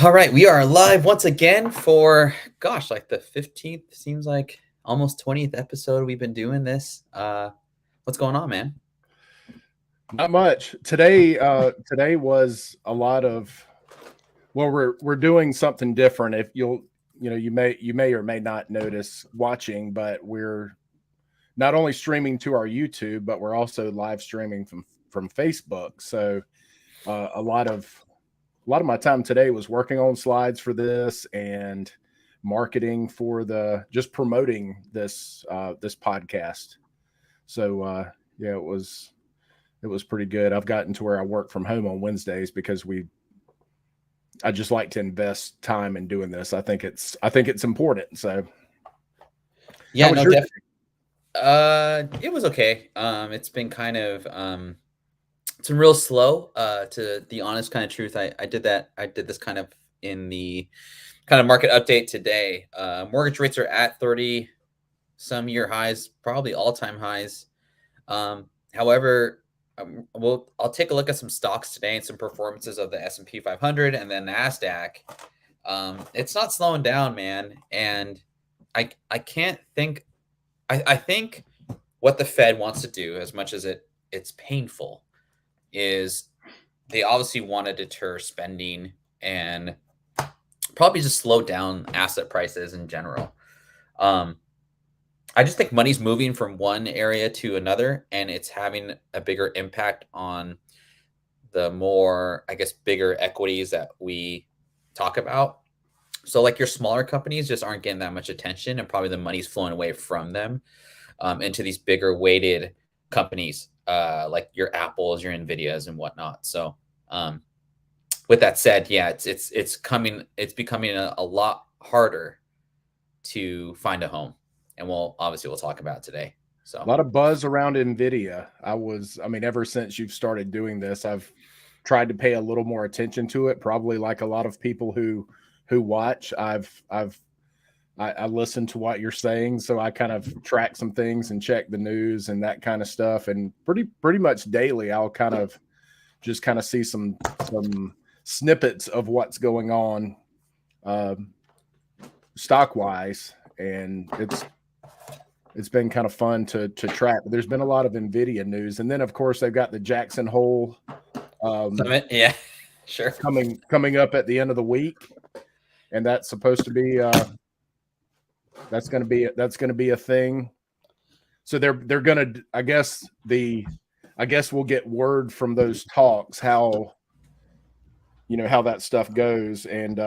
All right, we are live once again for like the 15th, seems like almost 20th episode we've been doing this. What's going on, man? Not much. Today was a lot of we're doing something different. If you may or may not notice watching, but we're not only streaming to our YouTube, but we're also live streaming from Facebook. So a lot of my time today was working on slides for this and marketing for the just promoting this podcast. So yeah, it was pretty good. I've gotten to where I work from home on Wednesdays because I just like to invest time in doing this. I think it's important. So how Yeah, was no, your it was okay. It's been kind of it's been real slow. To the honest kind of truth, I did that. I did this kind of in the kind of market update today. Mortgage rates are at 30 some year highs, probably all time highs. However, I'll take a look at some stocks today and some performances of the S&P 500 and then Nasdaq. It's not slowing down, man, and I can't think. I think what the Fed wants to do, as much as it's painful, is they obviously want to deter spending and probably just slow down asset prices in general. Um, I just think money's moving from one area to another, and it's having a bigger impact on the more, I guess, bigger equities that we talk about. So, like your smaller companies just aren't getting that much attention, and probably the money's flowing away from them into these bigger weighted companies, like your Apples, your Nvidias, and whatnot. So, with that said, yeah, it's becoming a lot harder to find a home, and we'll talk about it today. a So lot of buzz around Nvidia? I mean, ever since you've started doing this, I've tried to pay a little more attention to it. Probably like a lot of people who watch, I listen to what you're saying, so I kind of track some things and check the news and that kind of stuff. And pretty much daily, I'll kind of see some snippets of what's going on um, stock wise, and it's been kind of fun to track. There's been a lot of Nvidia news, and then of course they've got the Jackson Hole Summit, yeah, sure. coming up at the end of the week, and that's supposed to be that's going to be a thing. So they're gonna, I guess we'll get word from those talks how that stuff goes, and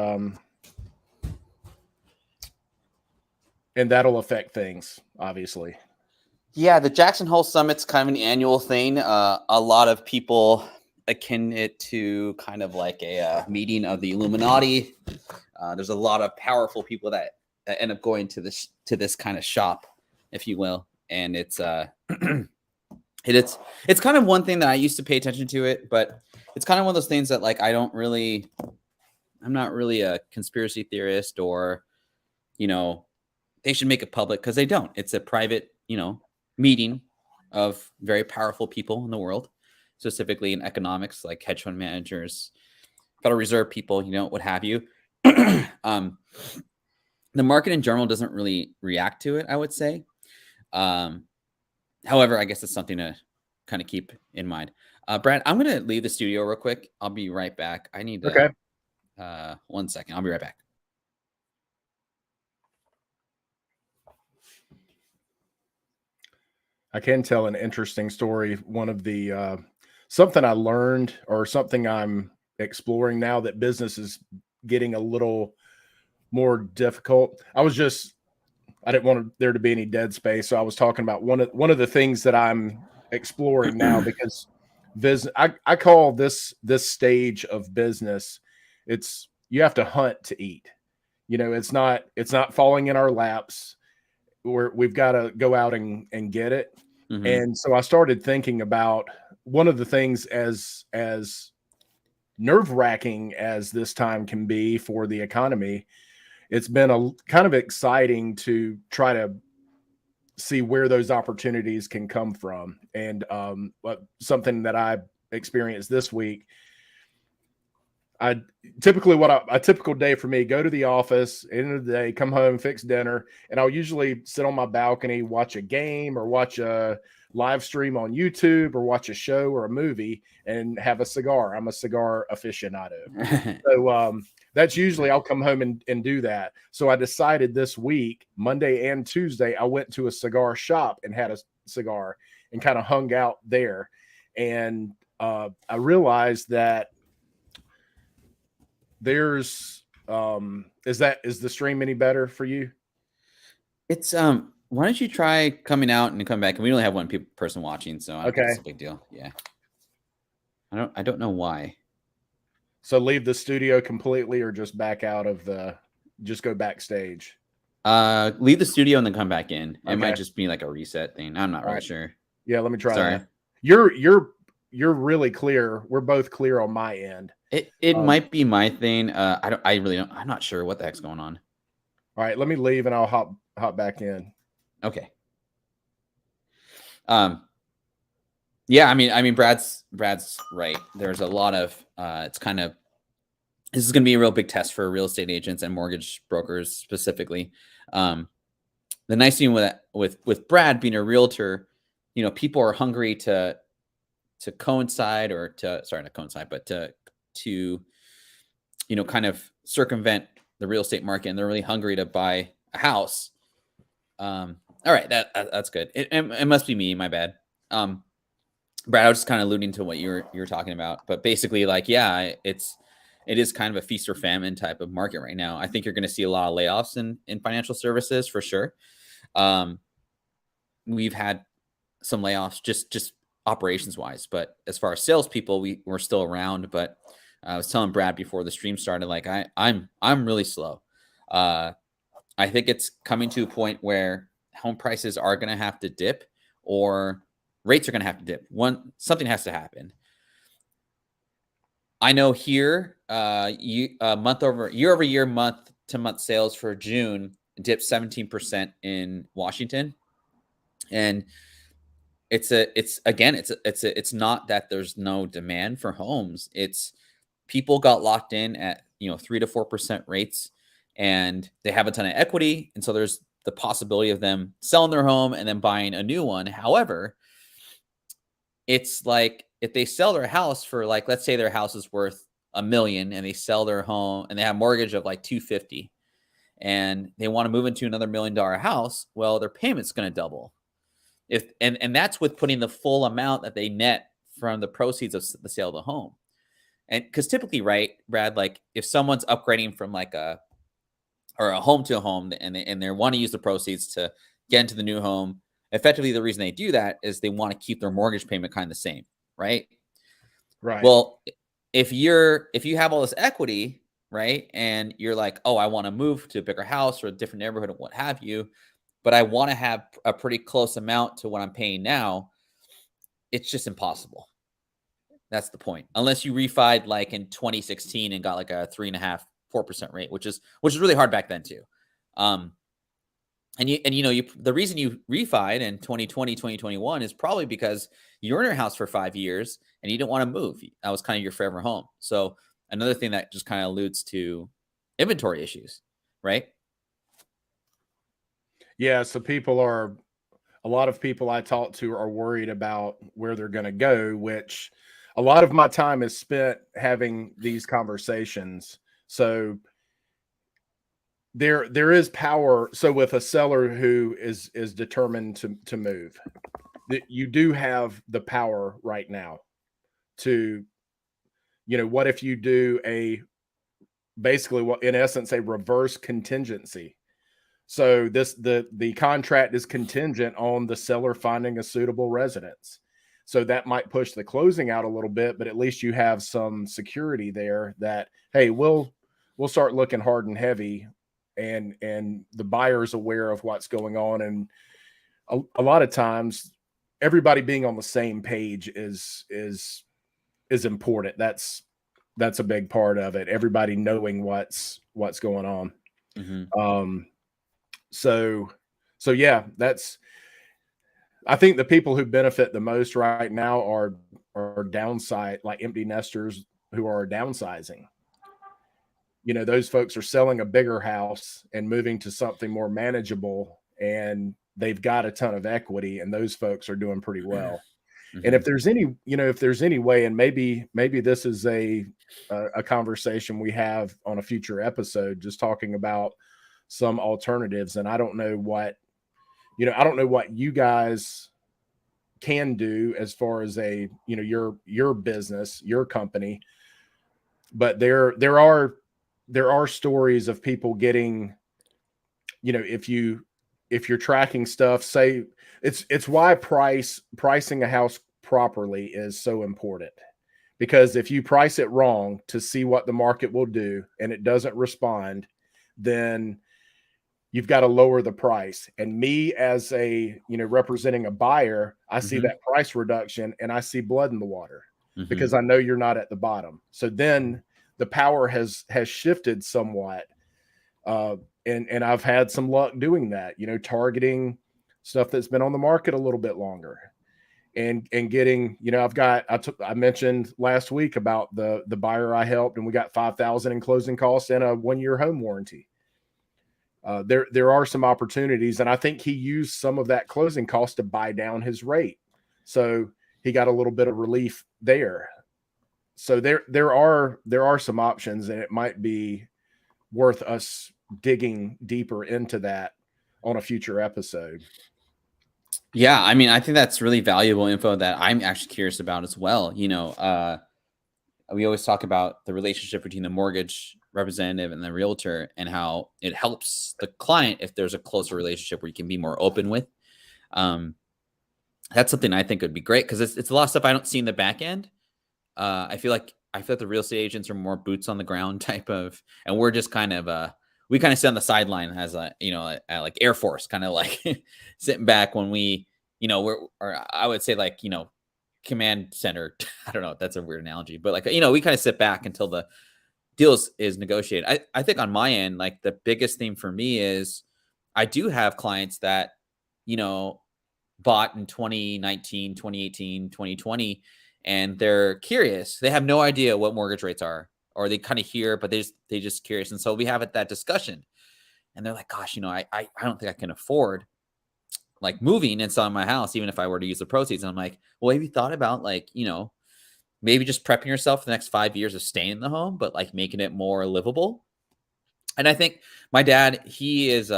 that'll affect things, obviously. Yeah, the Jackson Hole Summit's kind of an annual thing. A lot of people akin it to kind of like a meeting of the Illuminati. There's a lot of powerful people that end up going to this kind of shop, if you will, and it's it's kind of one thing that I used to pay attention to it, but it's kind of one of those things that like I'm not really a conspiracy theorist or they should make it public because they don't. It's a private meeting of very powerful people in the world, specifically in economics, like hedge fund managers, Federal Reserve people, what have you. um, the market in general doesn't really react to it, I would say. However, I guess it's something to kind of keep in mind. Brad, I'm going to leave the studio real quick. I'll be right back. I need to, Okay. 1 second. I'll be right back. I can tell an interesting story. One of the something I learned, or something I'm exploring now that business is getting a little more difficult. I didn't want there to be any dead space, so I was talking about one of the things that I'm exploring now, because business, I call this stage of business, it's you have to hunt to eat. It's not falling in our laps. We've got to go out and get it. Mm-hmm. And so I started thinking about one of the things, as nerve-wracking as this time can be for the economy. It's been a kind of exciting to try to see where those opportunities can come from. And something that I experienced this week, I typically a typical day for me, go to the office, end of the day, come home, fix dinner, and I'll usually sit on my balcony, watch a game or watch a live stream on YouTube or watch a show or a movie and have a cigar. I'm a cigar aficionado. So that's usually I'll come home and do that. So I decided this week, Monday and Tuesday, I went to a cigar shop and had a cigar and kind of hung out there. And I realized that there's is the stream any better for you? It's why don't you try coming out and come back? And we only have one person watching, so I don't think it's a big deal. Yeah. I don't know why. So leave the studio completely or just back out of just go backstage? Leave the studio and then come back in. It might just be like a reset thing. I'm not really sure. Yeah, let me try that. You're really clear. We're both clear on my end. It might be my thing. I really don't. I'm not sure what the heck's going on. All right, let me leave and I'll hop back in. Okay. Yeah, I mean, Brad's right. There's a lot of it's kind of, this is going to be a real big test for real estate agents and mortgage brokers specifically. The nice thing with Brad being a realtor, people are hungry to coincide or to, sorry, not coincide, but to kind of circumvent the real estate market, and they're really hungry to buy a house. All right, that's good. It must be me, my bad. Brad, I was just kind of alluding to what you were talking about, but basically, like, yeah, it is kind of a feast or famine type of market right now. I think you're going to see a lot of layoffs in financial services for sure. We've had some layoffs just operations wise, but as far as salespeople, we're still around. But I was telling Brad before the stream started, like I'm really slow. I think it's coming to a point where home prices are going to have to dip, or rates are going to have to dip. Something has to happen. I know here, year over year, month to month sales for June dipped 17% in Washington, and it's not that there's no demand for homes. It's people got locked in at 3 to 4% rates, and they have a ton of equity, and so there's the possibility of them selling their home and then buying a new one. However, it's like if they sell their house for, like, let's say their house is worth $1 million and they sell their home and they have a mortgage of like $250 and they want to move into another $1 million house, well, their payment's going to double. And that's with putting the full amount that they net from the proceeds of the sale of the home. And because typically, right, Brad, like if someone's upgrading from like a home to a home and they want to use the proceeds to get into the new home, effectively the reason they do that is they want to keep their mortgage payment kind of the same, right? Right. Well, if you have all this equity, right, and you're like, oh, I want to move to a bigger house or a different neighborhood or what have you, but I want to have a pretty close amount to what I'm paying now, it's just impossible. That's the point. Unless you refied like in 2016 and got like a 3.5-4% rate, which is really hard back then too. The reason you refied in 2020, 2021 is probably because you were in your house for 5 years and you didn't want to move. That was kind of your forever home. So another thing that just kind of alludes to inventory issues, right? Yeah. So a lot of people I talk to are worried about where they're going to go, which a lot of my time is spent having these conversations. So there is power. So with a seller who is determined to move, you do have the power right now to, what if you do basically what in essence a reverse contingency. So the contract is contingent on the seller finding a suitable residence. So that might push the closing out a little bit, but at least you have some security there that, hey, we'll start looking hard and heavy, and the buyer's aware of what's going on. And a lot of times everybody being on the same page is important. That's a big part of it. Everybody knowing what's going on. Mm-hmm. So yeah, I think the people who benefit the most right now are downside, like empty nesters who are downsizing. you know, those folks are selling a bigger house and moving to something more manageable, and they've got a ton of equity, and those folks are doing pretty well. And Hmm. if there's any, you know, if there's any way, and maybe this is a conversation we have on a future episode, just talking about some alternatives. And I don't know what, you know, I don't know what you guys can do as far as a, you know, your business, your company, but there are stories of people getting, you know, if you're tracking stuff, say it's why pricing a house properly is so important. Because if you price it wrong to see what the market will do and it doesn't respond, then you've got to lower the price. And me as a, you know, representing a buyer, I see Hmm. that price reduction and I see blood in the water Hmm. because I know you're not at the bottom. So then the power has shifted somewhat. Uh, and I've had some luck doing that, you know, targeting stuff that's been on the market a little bit longer, and getting, you know, I mentioned last week about the buyer I helped, and we got 5,000 in closing costs and a 1 year home warranty. There are some opportunities, and I think he used some of that closing cost to buy down his rate, so he got a little bit of relief there. So there are some options, and it might be worth us digging deeper into that on a future episode. Yeah, I mean, I think that's really valuable info that I'm actually curious about as well. We always talk about the relationship between the mortgage representative and the realtor and how it helps the client if there's a closer relationship where you can be more open with. Um, that's something I think would be great because it's a lot of stuff I don't see in the back end. I feel like the real estate agents are more boots on the ground type of, and we're just kind of we kind of sit on the sideline as like Air Force, kind of like sitting back when we, or I would say like command center. I don't know. That's a weird analogy, but like we kind of sit back until the deal is negotiated. I think on my end, like the biggest thing for me is I do have clients that you know bought in 2019, 2018, 2020, and they're curious. They have no idea what mortgage rates are, or they kind of hear, but they just curious. And so we have that discussion, and they're like, "Gosh, I don't think I can afford like moving and selling my house, even if I were to use the proceeds." And I'm like, "Well, have you thought about like maybe just prepping yourself for the next 5 years of staying in the home, but like making it more livable?" And I think my dad, he is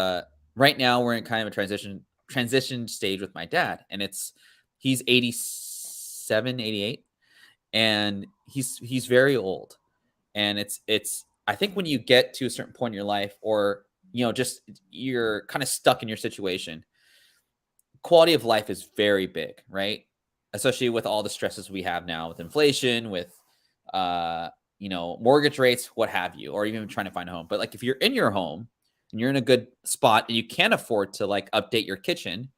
right now we're in kind of a transition stage with my dad, and he's 87, 88, and he's very old. And it's I think when you get to a certain point in your life, or just you're kind of stuck in your situation, quality of life is very big, right? Especially with all the stresses we have now with inflation, with mortgage rates, what have you, or even trying to find a home. But like if you're in your home and you're in a good spot and you can afford to like update your kitchen,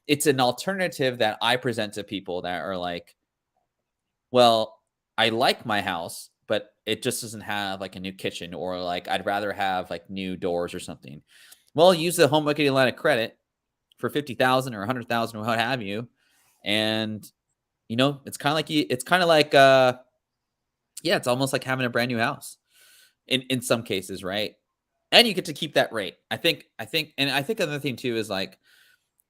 it's an alternative that I present to people that are like, well, I like my house, but it just doesn't have like a new kitchen, or like I'd rather have like new doors or something. Well, use the home equity line of credit for 50,000 or 100,000 or what have you, and it's kind of like yeah, it's almost like having a brand new house in some cases, right? And you get to keep that rate. I think another thing too is like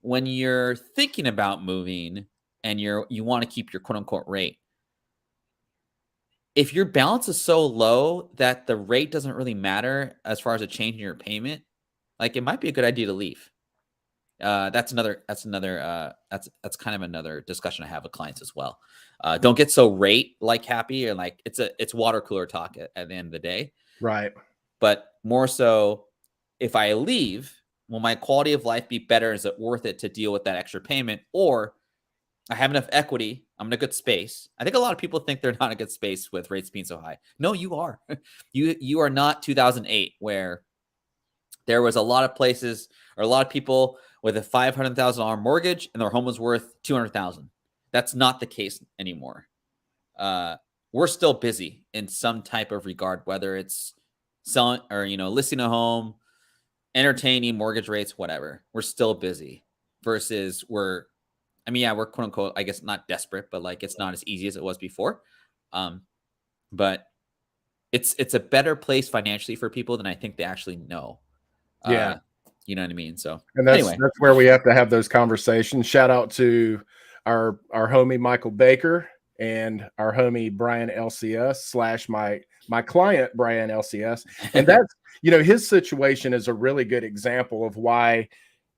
when you're thinking about moving and you want to keep your quote unquote rate. If your balance is so low that the rate doesn't really matter as far as a change in your payment, like it might be a good idea to leave. That's kind of another discussion I have with clients as well. Don't get so rate like happy, or like it's water cooler talk at the end of the day, Right. but more so if I leave, will my quality of life be better? Is it worth it to deal with that extra payment? Or I have enough equity, I'm in a good space. I think a lot of people think they're not in a good space with rates being so high. No, you are. You are not 2008, where there was a lot of places or a lot of people with a $500,000 mortgage and their home was worth 200,000. That's not the case anymore. Uh, we're still busy in some type of regard, whether it's selling or listing a home, entertaining mortgage rates, whatever. We're still busy. Versus we're quote unquote, I guess not desperate, but like it's not as easy as it was before. Um, but it's a better place financially for people than I think they actually know. Yeah. You know what I mean? So And anyway, that's where we have to have those conversations. Shout out to our homie Michael Baker and our homie Brian LCS slash my client Brian LCS. And that's, you know, his situation is a really good example of why,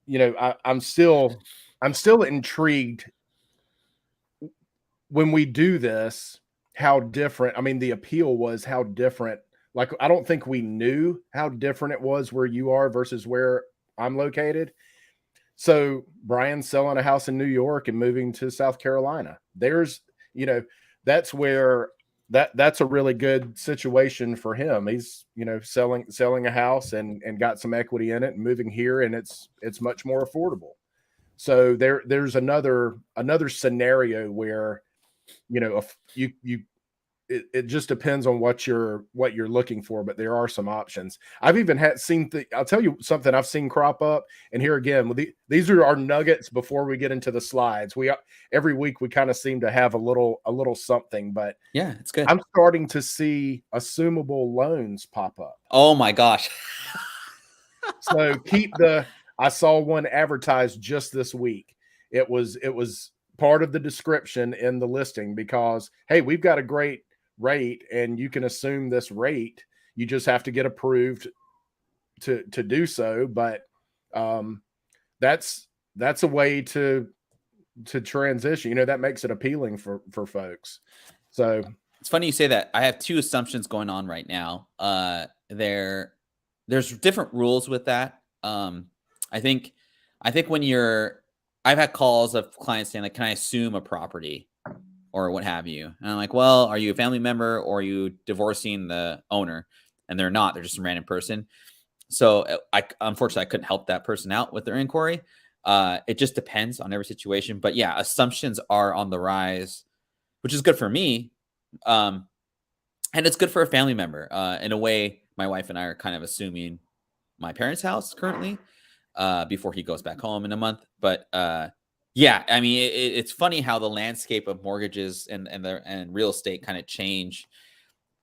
you know, I'm still intrigued when we do this, how different. I mean, the appeal was how different. Like, I don't think we knew how different it was where you are versus where I'm located. So Brian's selling a house in New York and moving to South Carolina. There's, you know, that's where that's a really good situation for him. He's, you know, selling a house and got some equity in it and moving here, and it's much more affordable. So there's another scenario where, you know, if you it just depends on what you're looking for, but there are some options. I've even I'll tell you something I've seen crop up, and here again, these are our nuggets before we get into the slides. Every week we kind of seem to have a little something, but yeah, it's good. I'm starting to see assumable loans pop up. Oh my gosh. So I saw one advertised just this week. It was part of the description in the listing because, hey, we've got a great rate and you can assume this rate. You just have to get approved to do so. But that's a way to transition. You know, that makes it appealing for folks. So it's funny you say that. I have two assumptions going on right now. There's different rules with that. I think when I've had calls of clients saying like, can I assume a property or what have you? And I'm like, well, are you a family member or are you divorcing the owner? And they're not, they're just a random person. So unfortunately, I couldn't help that person out with their inquiry. It just depends on every situation. But yeah, assumptions are on the rise, which is good for me. And it's good for a family member. In a way, my wife and I are kind of assuming my parents' house currently before he goes back home in a month. But yeah, I mean, it's funny how the landscape of mortgages and real estate kind of change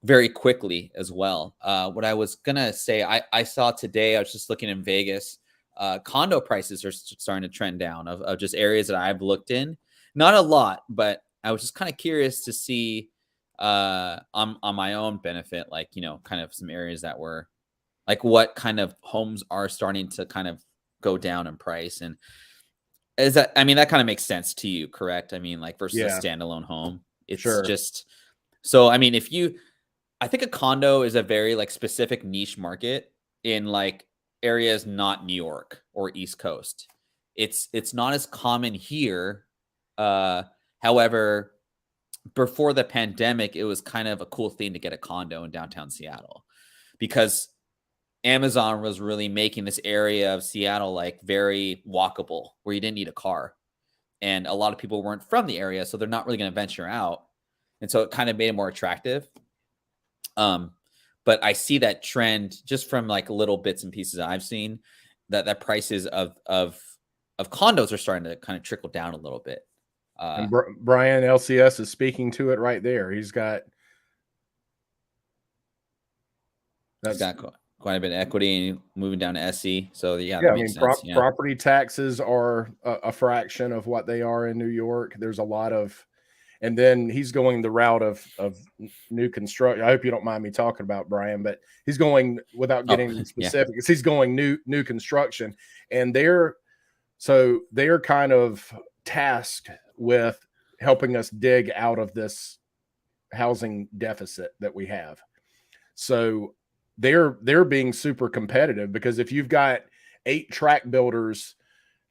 very quickly as well. What I was gonna say, I saw today, I was just looking in Vegas, condo prices are starting to trend down of just areas that I've looked in. Not a lot, but I was just kind of curious to see on my own benefit, like, you know, kind of some areas that were like what kind of homes are starting to kind of go down in price. And is that, I mean, that kind of makes sense to you, correct? I mean, like versus a standalone home, it's just, so, I mean, I think a condo is a very like specific niche market in like areas, not New York or East Coast. It's not as common here. However, before the pandemic, it was kind of a cool thing to get a condo in downtown Seattle because Amazon was really making this area of Seattle like very walkable where you didn't need a car. And a lot of people weren't from the area, so they're not really going to venture out. And so it kind of made it more attractive. But I see that trend just from like little bits and pieces I've seen that prices of condos are starting to kind of trickle down a little bit. And Brian LCS is speaking to it right there. He's got quite a bit of equity and moving down to SC. So yeah, I mean, property taxes are a fraction of what they are in New York. There's a lot of, and then he's going the route of new construction. I hope you don't mind me talking about Brian, but he's going without getting specifics. He's going new construction, and they're kind of tasked with helping us dig out of this housing deficit that we have. So they're being super competitive because if you've got 8 tract builders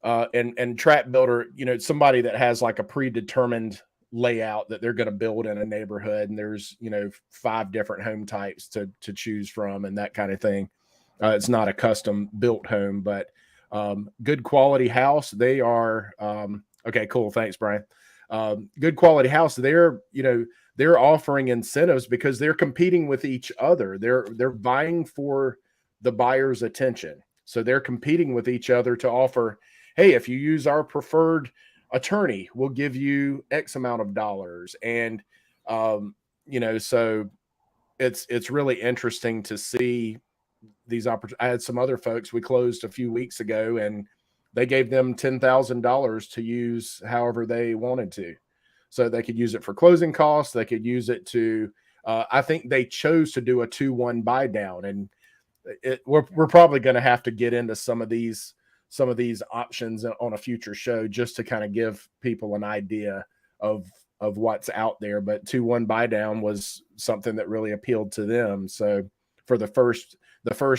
and tract builder, you know, somebody that has like a predetermined layout that they're going to build in a neighborhood, and there's, you know, 5 different home types to choose from and that kind of thing. It's not a custom built home, but good quality house. They are okay, cool. Thanks, Brian. Good quality house. They're offering incentives because they're competing with each other. They're vying for the buyer's attention. So they're competing with each other to offer, hey, if you use our preferred attorney, we'll give you X amount of dollars. And, you know, so it's really interesting to see these opportunities. I had some other folks we closed a few weeks ago, and they gave them $10,000 to use however they wanted to. So they could use it for closing costs. They could use it to, I think they chose to do a 2-1 buy down. And we're probably going to have to get into some of these options on a future show just to kind of give people an idea of what's out there. But 2-1 buy down was something that really appealed to them. So for the first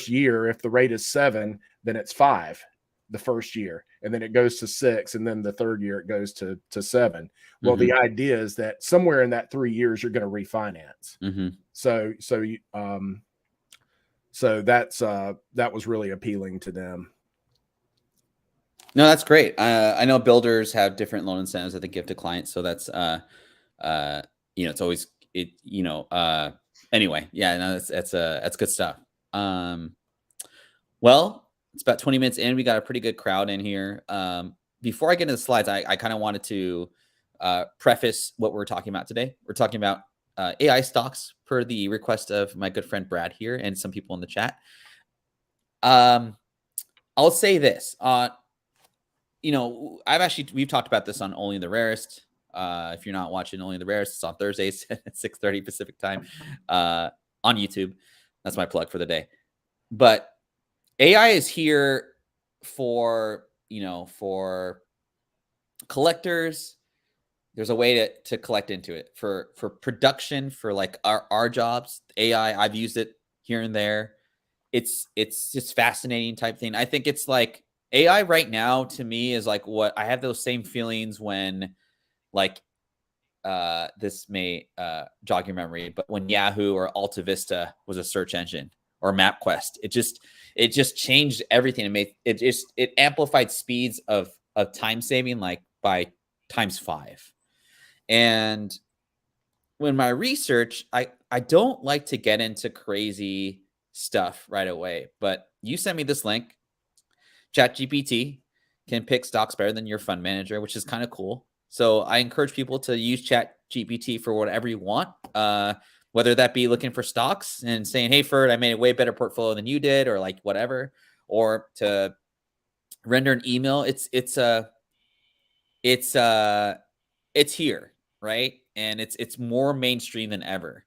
year, if the rate is 7, then it's 5 the first year, and then it goes to 6, and then the third year it goes to 7. Well, the idea is that somewhere in that 3 years you're going to refinance. So that was really appealing to them. No, that's great. I know builders have different loan incentives that they give to clients, so that's it's always anyway, yeah, no, that's good stuff. Well, it's about 20 minutes in. We got a pretty good crowd in here. Before I get into the slides, I kind of wanted to preface what we're talking about today. We're talking about AI stocks per the request of my good friend Brad here and some people in the chat. I'll say this. We've talked about this on Only the Rarest. If you're not watching Only the Rarest, it's on Thursdays at 6:30 Pacific time on YouTube. That's my plug for the day. But AI is here for collectors. There's a way to collect into it for production, for like our jobs. AI, I've used it here and there. It's just fascinating type thing. I think it's like AI right now to me is like what I have those same feelings when like this may jog your memory, but when Yahoo or Alta Vista was a search engine, or MapQuest, it just changed everything. It amplified speeds of time saving like by times 5. And when my research, I don't like to get into crazy stuff right away, but you sent me this link. ChatGPT can pick stocks better than your fund manager, which is kind of cool. So I encourage people to use ChatGPT for whatever you want. Whether that be looking for stocks and saying, hey, Ferd, I made a way better portfolio than you did, or like whatever, or to render an email. It's here, right? And it's more mainstream than ever.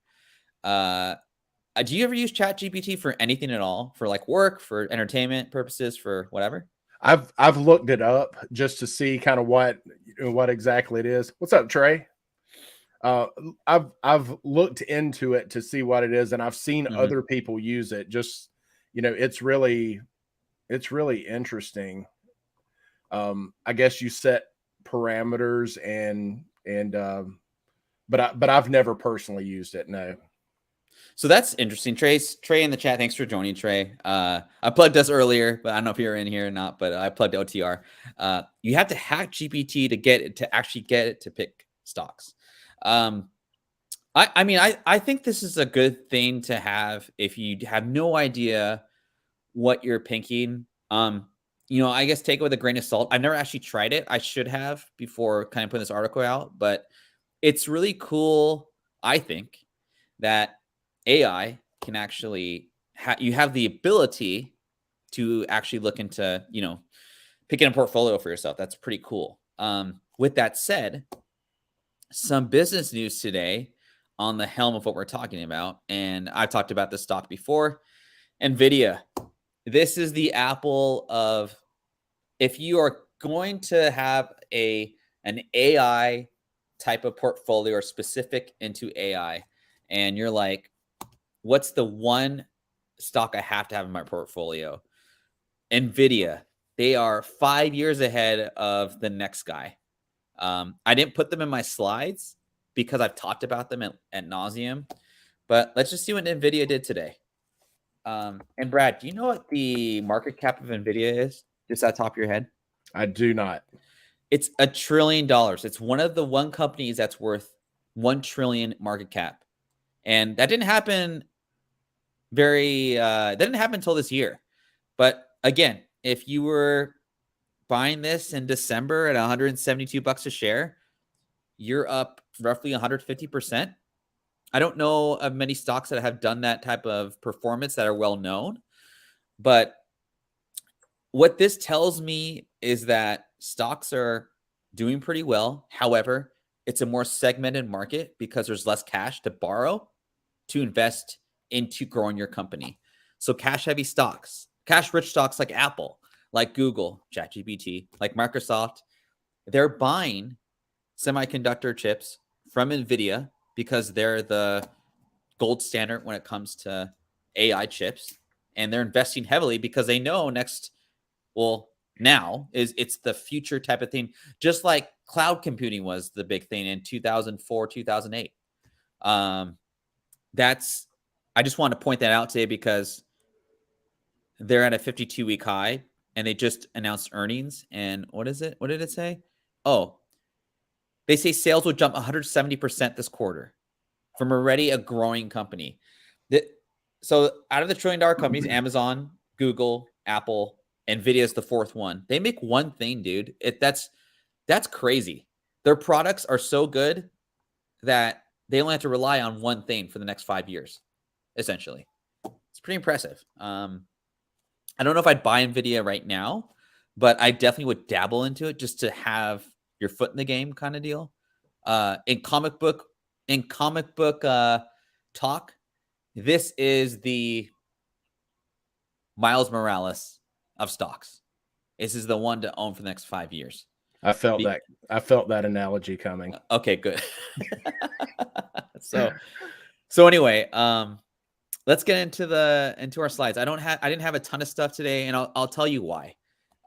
Do you ever use ChatGPT for anything at all? For like work, for entertainment purposes, for whatever? I've looked it up just to see kind of what exactly it is. What's up, Trey? I've looked into it to see what it is, and I've seen other people use it. Just it's really interesting. I guess you set parameters but I've never personally used it. No. So that's interesting. Trey in the chat. Thanks for joining, Trey. I plugged us earlier, but I don't know if you're in here or not, but I plugged OTR. You have to hack GPT to actually get it to pick stocks. I think this is a good thing to have if you have no idea what you're picking. I guess take it with a grain of salt. I've never actually tried it. I should have before kind of putting this article out, but it's really cool, I think, that AI can actually you have the ability to actually look into, picking a portfolio for yourself. That's pretty cool. With that said, some business news today on the helm of what we're talking about. And I've talked about this stock before. NVIDIA. This is the Apple of, if you are going to have an AI type of portfolio or specific into AI, and you're like, what's the one stock I have to have in my portfolio? NVIDIA. They are 5 years ahead of the next guy. I didn't put them in my slides because I've talked about them at nauseum, but let's just see what NVIDIA did today. And Brad, do you know what the market cap of NVIDIA is? Just at the top of your head? I do not. It's $1 trillion. It's one of the companies that's worth 1 trillion market cap. And that didn't happen that didn't happen until this year. But again, if you were buying this in December at $172 a share, you're up roughly 150%. I don't know of many stocks that have done that type of performance that are well known, but what this tells me is that stocks are doing pretty well. However, it's a more segmented market because there's less cash to borrow to invest into growing your company. So cash heavy stocks, cash rich stocks like Apple, like Google, ChatGPT, like Microsoft, they're buying semiconductor chips from Nvidia because they're the gold standard when it comes to AI chips, and they're investing heavily because they know now it's the future type of thing, just like cloud computing was the big thing in 2004, 2008. That's I just want to point that out today because they're at a 52-week high and they just announced earnings. And what is it? What did it say? Oh, they say sales will jump 170% this quarter from already a growing company. So out of the $1 trillion companies, Amazon, Google, Apple, Nvidia is the fourth one. They make one thing, dude. That's crazy. Their products are so good that they only have to rely on one thing for the next 5 years, essentially. It's pretty impressive. I don't know if I'd buy Nvidia right now, but I definitely would dabble into it just to have your foot in the game kind of deal. In comic book talk, this is the Miles Morales of stocks. This is the one to own for the next 5 years. I felt that analogy coming. Okay, good. So anyway, let's get into our slides. I didn't have a ton of stuff today, and I'll tell you why.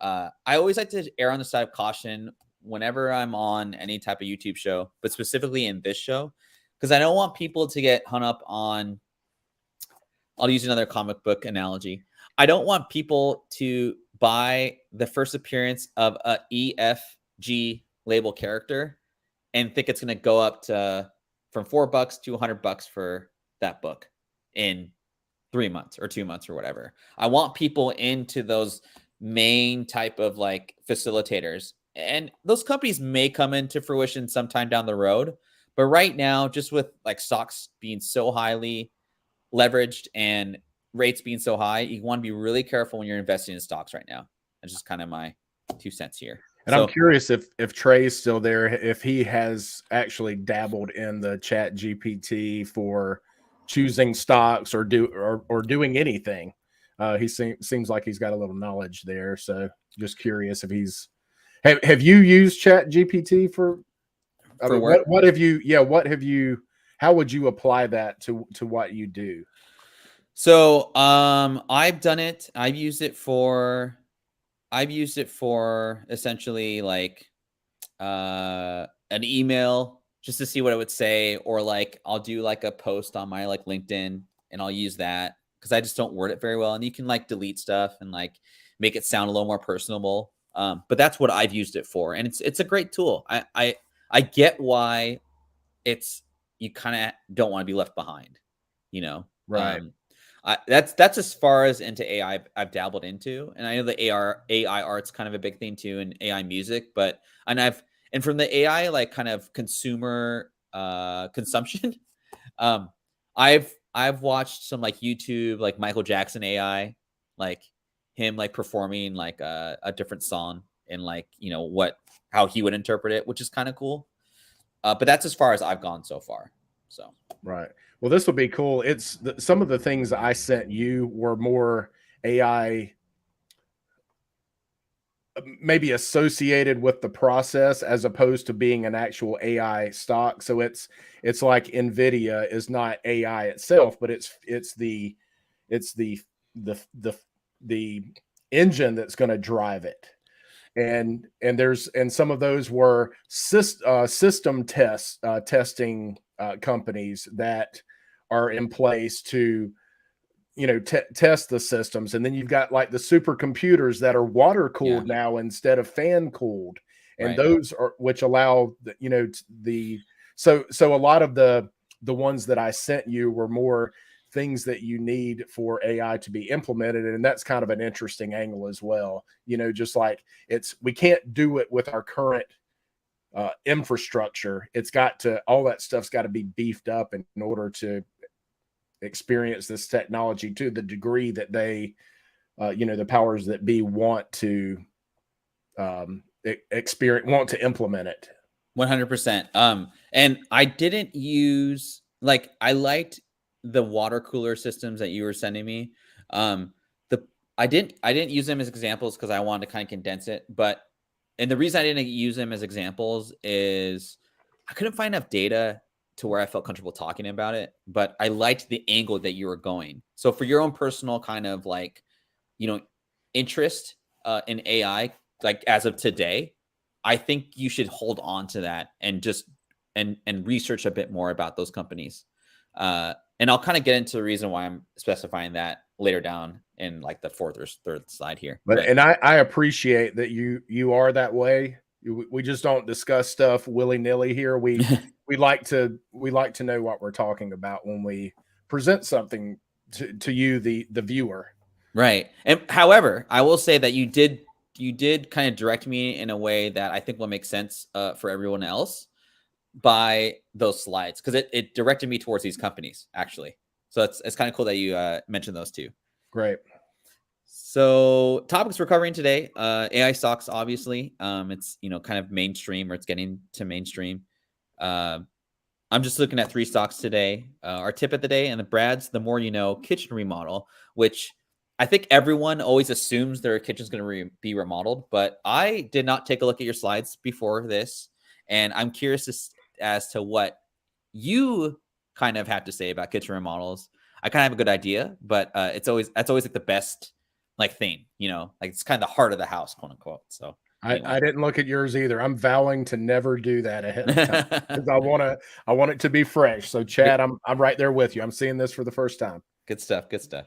I always like to err on the side of caution whenever I'm on any type of YouTube show, but specifically in this show, because I don't want people to get hung up on. I'll use another comic book analogy. I don't want people to buy the first appearance of a EFG label character and think it's going to go up to from $4 to $100 for that book in 3 months or 2 months or whatever. I want people into those main type of like facilitators, and those companies may come into fruition sometime down the road. But right now, just with like stocks being so highly leveraged and rates being so high, you want to be really careful when you're investing in stocks right now. That's just kind of my 2 cents here. And I'm curious if Trey's still there, if he has actually dabbled in the Chat GPT for choosing stocks or doing anything. He seems like he's got a little knowledge there. So just curious if he's have you used Chat GPT for what have you how would you apply that to what you do? So I've done it. I've used it for essentially like an email just to see what it would say, or like I'll do like a post on my like LinkedIn and I'll use that because I just don't word it very well. And you can like delete stuff and like make it sound a little more personable. But that's what I've used it for, and it's a great tool. I get why you kind of don't want to be left behind, you know? Right. That's as far as into AI I've dabbled into, and I know the AI art's kind of a big thing too, and AI music. And from the AI like kind of consumer consumption, I've watched some like YouTube like Michael Jackson AI, like him like performing like a different song and like how he would interpret it, which is kind of cool. But that's as far as I've gone so far. So right. Well, this will be cool. It's some of the things I sent you were more AI maybe associated with the process as opposed to being an actual AI stock. So it's like Nvidia is not AI itself, but it's the engine that's going to drive it. And some of those were system testing companies that are in place to test the systems. And then you've got like the supercomputers that are water cooled now instead of fan cooled, and those are which allow so a lot of the ones that I sent you were more things that you need for AI to be implemented. And that's kind of an interesting angle as well. Just like we can't do it with our current infrastructure. It's got to, all that stuff's got to be beefed up in order to experience this technology to the degree that they, the powers that be want to experience, want to implement it. 100%. And I didn't use, like, I liked the water cooler systems that you were sending me. The I didn't use them as examples because I wanted to kind of condense it. But and the reason I didn't use them as examples is I couldn't find enough data to where I felt comfortable talking about it. But I liked the angle that you were going. So for your own personal kind of like, you know, interest in AI, like as of today, I think you should hold on to that and just and research a bit more about those companies. And I'll kind of get into the reason why I'm specifying that later down in like the fourth or third slide here. But and I appreciate that you are that way. We just don't discuss stuff willy nilly here. We like to know what we're talking about when we present something to you, the viewer. Right. And however, I will say that you did kind of direct me in a way that I think will make sense for everyone else by those slides, because it directed me towards these companies actually. So it's kind of cool that you mentioned those two. Great. So topics we're covering today, AI stocks, obviously. It's kind of mainstream, or it's getting to mainstream. I'm just looking at 3 stocks today. Our tip of the day and the Brad's the more you know kitchen remodel, which I think everyone always assumes their kitchen's going to be remodeled, but I did not take a look at your slides before this, and I'm curious as to what you kind of have to say about kitchen remodels. I kind of have a good idea, but that's always like the best like thing, like it's kind of the heart of the house, quote unquote. So anyway. I didn't look at yours either. I'm vowing to never do that ahead of time because I want it to be fresh. So Chad, I'm right there with you. I'm seeing this for the first time. Good stuff. Good stuff.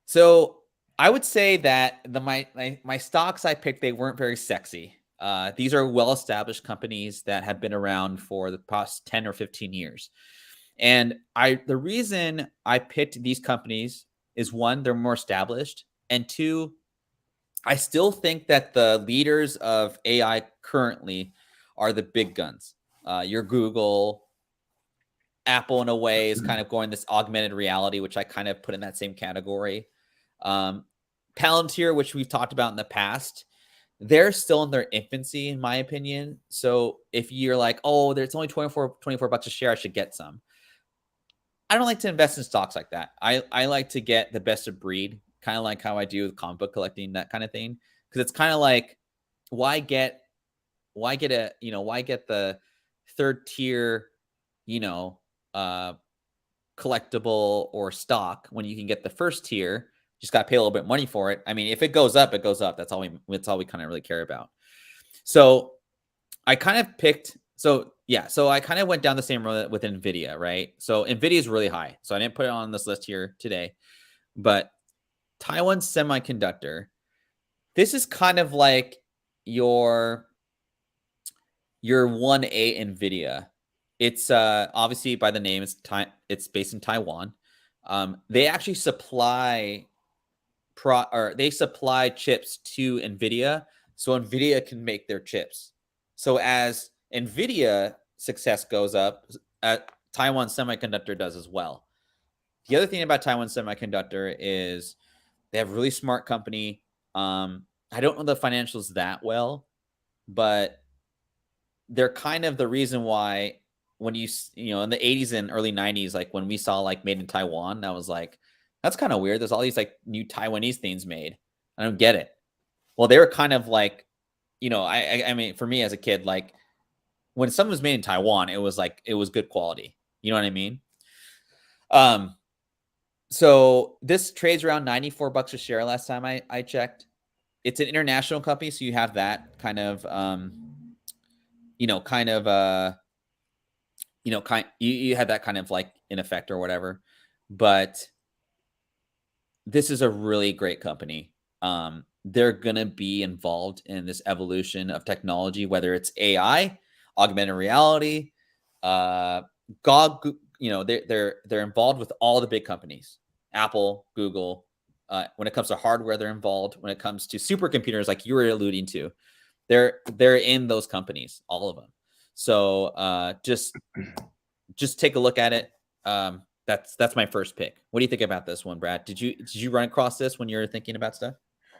So I would say that my stocks I picked, they weren't very sexy. These are well-established companies that have been around for the past 10 or 15 years. And the reason I picked these companies is, one, they're more established, and two, I still think that the leaders of AI currently are the big guns. Your Google, Apple in a way is kind of going this augmented reality, which I kind of put in that same category. Palantir, which we've talked about in the past, they're still in their infancy, in my opinion. So if you're like, oh, there's only 24 bucks a share, I should get some. I don't like to invest in stocks like that. I like to get the best of breed, kind of like how I do with comic book collecting, that kind of thing. Because it's kind of like, why get the third tier, collectible or stock when you can get the first tier? Just got to pay a little bit of money for it. I mean, if it goes up, it goes up. That's all we kind of really care about. So I kind of picked, so I kind of went down the same road with NVIDIA, right? So NVIDIA is really high. So I didn't put it on this list here today, but Taiwan Semiconductor, this is kind of like your 1A NVIDIA. It's obviously by the name, it's based in Taiwan. They actually supply chips to NVIDIA, so NVIDIA can make their chips. So as NVIDIA success goes up, Taiwan Semiconductor does as well. The other thing about Taiwan Semiconductor is they have a really smart company. I don't know the financials that well, but they're kind of the reason why when in the 80s and early 90s, like when we saw like made in Taiwan, that was like, that's kind of weird. There's all these like new Taiwanese things made. I don't get it. Well, they were kind of like, I mean, for me as a kid, like when something was made in Taiwan, it was like, it was good quality. You know what I mean? So this trades around 94 bucks a share last time I checked. It's an international company, so you have that kind of, you had that kind of like in effect or whatever. But this is a really great company. They're going to be involved in this evolution of technology, whether it's AI, augmented reality, GOG, they're involved with all the big companies, Apple, Google. When it comes to hardware, they're involved. When it comes to supercomputers, like you were alluding to, they're in those companies, all of them. So just take a look at it. That's my first pick. What do you think about this one, Brad? Did you run across this when you were thinking about stuff?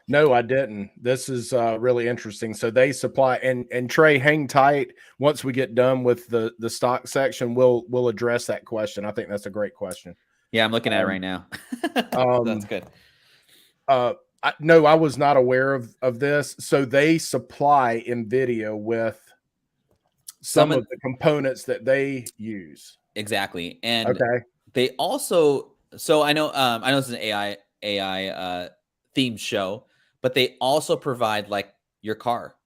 No, I didn't. This is really interesting. So they supply, and Trey, hang tight. Once we get done with the stock section, we'll address that question. I think that's a great question. Yeah, I'm looking at it right now. That's good. No, I was not aware of this. So they supply NVIDIA with some of the components that they use. Exactly. And okay, they also, so I know this is an AI themed show, but they also provide like your car.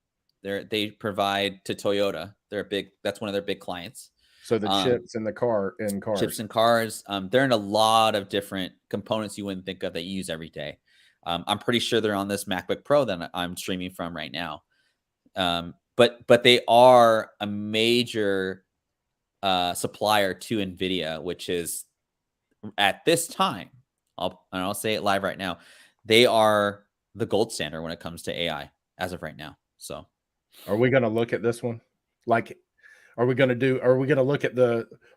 They provide to Toyota. That's one of their big clients. So the chips in the cars. Chips in cars. They're in a lot of different components you wouldn't think of that you use every day. I'm pretty sure they're on this MacBook Pro that I'm streaming from right now. But they are a major supplier to NVIDIA, which is at this time, I'll say it live right now, they are the gold standard when it comes to AI as of right now. So are we going to look at this one? Like, are we going to look at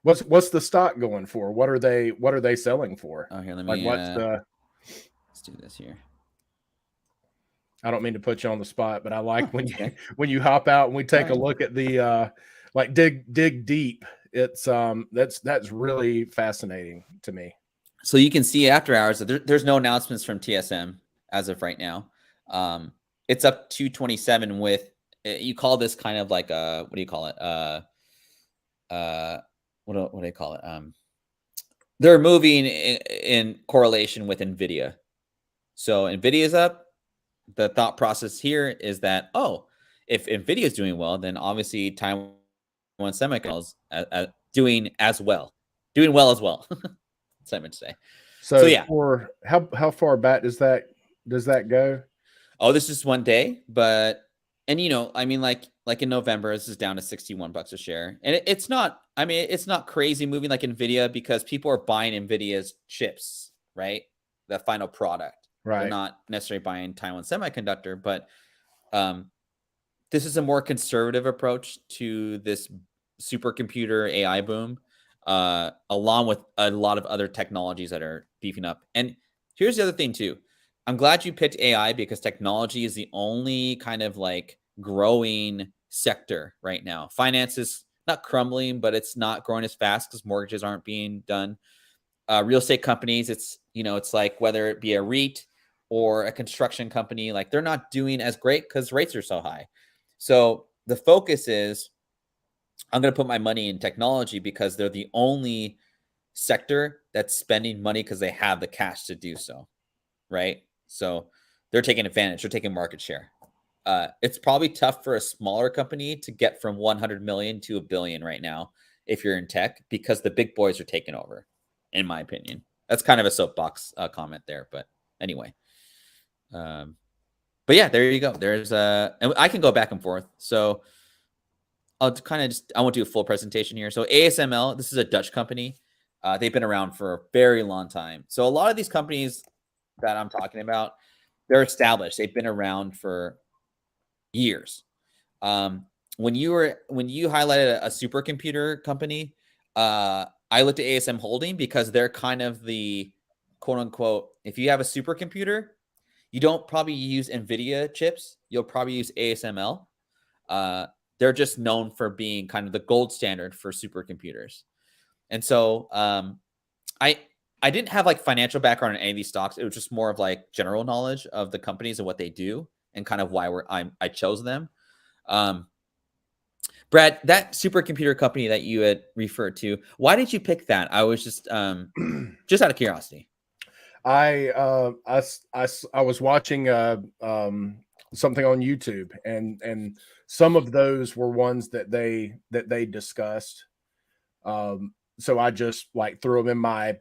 what's the stock going for? What are they selling for? Oh, here, let me, let's do this here. I don't mean to put you on the spot, but I like when you hop out and we take a look at the like dig deep. It's that's really fascinating to me. So you can see after hours that there's no announcements from TSM as of right now. It's up 227 with, you call this kind of like what do you call it? What do they call it? They're moving in correlation with NVIDIA. So NVIDIA is up. The thought process here is that, if NVIDIA is doing well, then obviously Taiwan Semiconductor is doing well as well. That's what I meant to say. So yeah, for how far back does that go? Oh, this is one day, but I mean, like in November, this is down to $61 a share, and it's not. I mean, it's not crazy moving like NVIDIA because people are buying NVIDIA's chips, right? The final product. Right. They're not necessarily buying Taiwan Semiconductor, but this is a more conservative approach to this supercomputer AI boom, along with a lot of other technologies that are beefing up. And here's the other thing too. I'm glad you picked AI because technology is the only kind of like growing sector right now. Finance is not crumbling, but it's not growing as fast because mortgages aren't being done. Real estate companies, it's like whether it be a REIT or a construction company, like they're not doing as great because rates are so high. So the focus is, I'm going to put my money in technology because they're the only sector that's spending money because they have the cash to do so, right? So they're taking advantage. They're taking market share. It's probably tough for a smaller company to get from 100 million to $1 billion right now if you're in tech because the big boys are taking over, in my opinion. That's kind of a soapbox comment there, but anyway. But yeah, there you go. There's and I can go back and forth. So I'll kind of I won't do a full presentation here. So ASML, this is a Dutch company. They've been around for a very long time. So a lot of these companies that I'm talking about, they're established. They've been around for years. When you highlighted a supercomputer company, I looked at ASM Holding because they're kind of the quote unquote, if you have a supercomputer, you don't probably use NVIDIA chips. You'll probably use ASML. They're just known for being kind of the gold standard for supercomputers. And so I didn't have like financial background in any of these stocks. It was just more of like general knowledge of the companies and what they do and kind of why I chose them. Brad, that supercomputer company that you had referred to, why did you pick that? I was just out of curiosity. I was watching something on YouTube, and some of those were ones that they discussed. So I just like threw them in my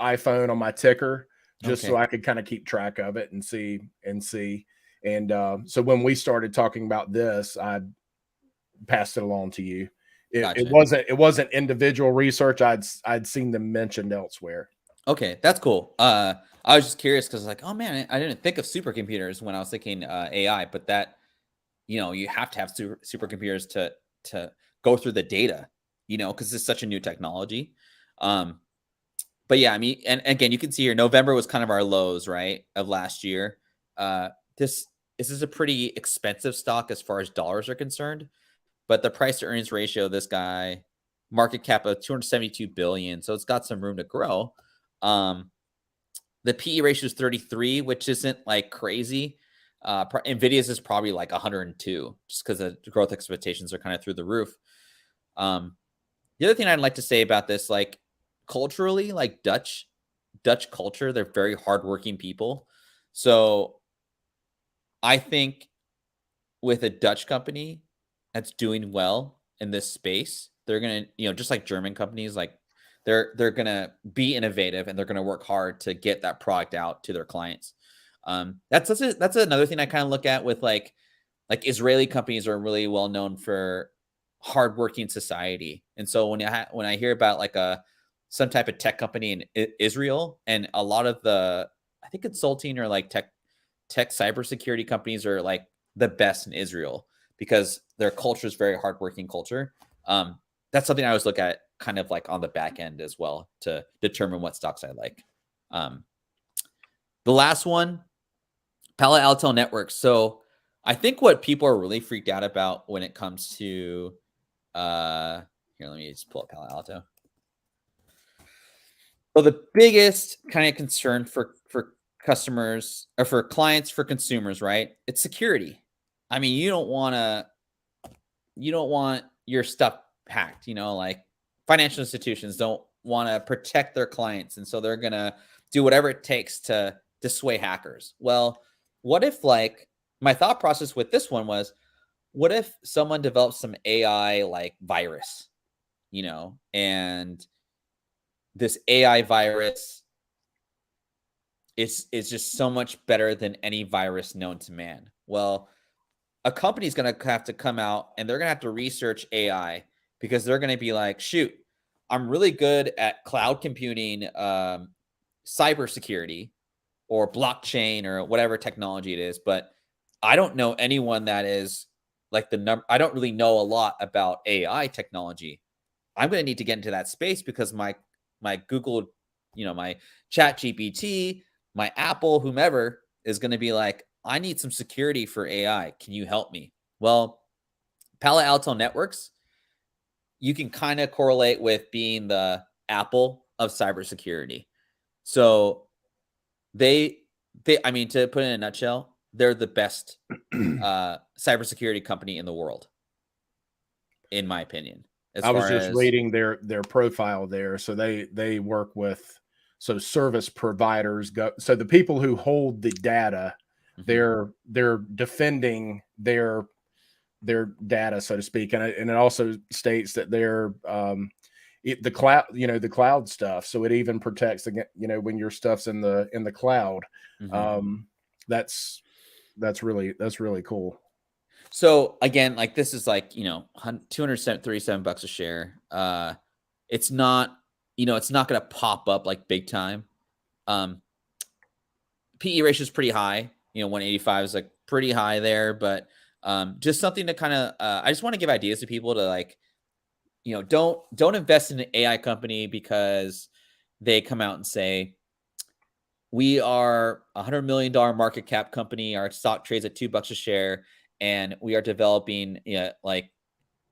iPhone on my ticker just so I could kind of keep track of it and see. And so when we started talking about this, I passed it along to you. It wasn't individual research. I'd seen them mentioned elsewhere. Okay, that's cool. I was just curious because like, oh man, I didn't think of supercomputers when I was thinking AI, but that you have to have supercomputers to go through the data, because it's such a new technology. But yeah, I mean, and again, you can see here, November was kind of our lows, right, of last year. This is a pretty expensive stock as far as dollars are concerned, but the price to earnings ratio, this guy, market cap of 272 billion, so it's got some room to grow. The PE ratio is 33, which isn't like crazy. Nvidia's is probably like 102, just because the growth expectations are kind of through the roof. The other thing I'd like to say about this, like culturally, like Dutch culture, they're very hardworking people. So I think with a Dutch company that's doing well in this space, they're gonna, just like German companies, like they're gonna be innovative and they're gonna work hard to get that product out to their clients. That's another thing I kind of look at with like Israeli companies are really well known for hardworking society, and so when I hear about like some type of tech company in Israel, and a lot of the, I think, consulting or like tech cybersecurity companies are like the best in Israel because their culture is very hardworking culture. That's something I always look at kind of like on the back end as well to determine what stocks I like. The last one, Palo Alto Networks. So I think what people are really freaked out about when it comes to here, let me just pull up Palo Alto. So the biggest kind of concern for customers or for clients, for consumers, right? It's security. I mean, you don't want your stuff hacked, like financial institutions don't want to protect their clients. And so they're going to do whatever it takes to dissuade hackers. Well, what if, like, my thought process with this one was, what if someone develops some AI like virus, and this AI virus is just so much better than any virus known to man? Well, a company's going to have to come out and they're going to have to research AI, because they're going to be like, shoot, I'm really good at cloud computing, cybersecurity, or blockchain, or whatever technology it is, but I don't know anyone that is like I don't really know a lot about AI technology. I'm going to need to get into that space because my Google, my Chat GPT, my Apple, whomever is going to be like, I need some security for AI. Can you help me? Well, Palo Alto Networks, you can kind of correlate with being the Apple of cybersecurity. So I mean, to put it in a nutshell, they're the best cybersecurity company in the world, in my opinion. I was just reading their profile there. So they work with service providers. So the people who hold the data, they're defending their data, so to speak, and it also states that they're the cloud, the cloud stuff. So it even protects against, when your stuff's in the cloud. That's really cool. So again, like this is like, $237 a share. It's not, it's not going to pop up like big time. PE ratio is pretty high. 185 is like pretty high there, but just something to kind of, I just want to give ideas to people to like, don't invest in an AI company because they come out and say, we are $100 million market cap company. Our stock trades at $2 a share, and we are developing like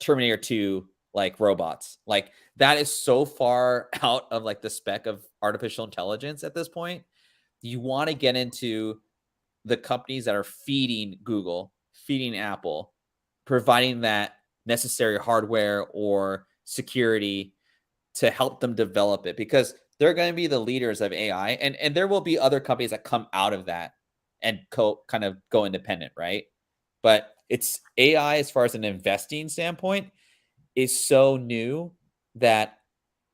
Terminator 2 like robots. Like that is so far out of like the spec of artificial intelligence at this point. You want to get into the companies that are feeding Google, feeding Apple, providing that necessary hardware or security to help them develop it, because they're going to be the leaders of AI, and there will be other companies that come out of that and kind of go independent, right? But it's AI, as far as an investing standpoint, is so new that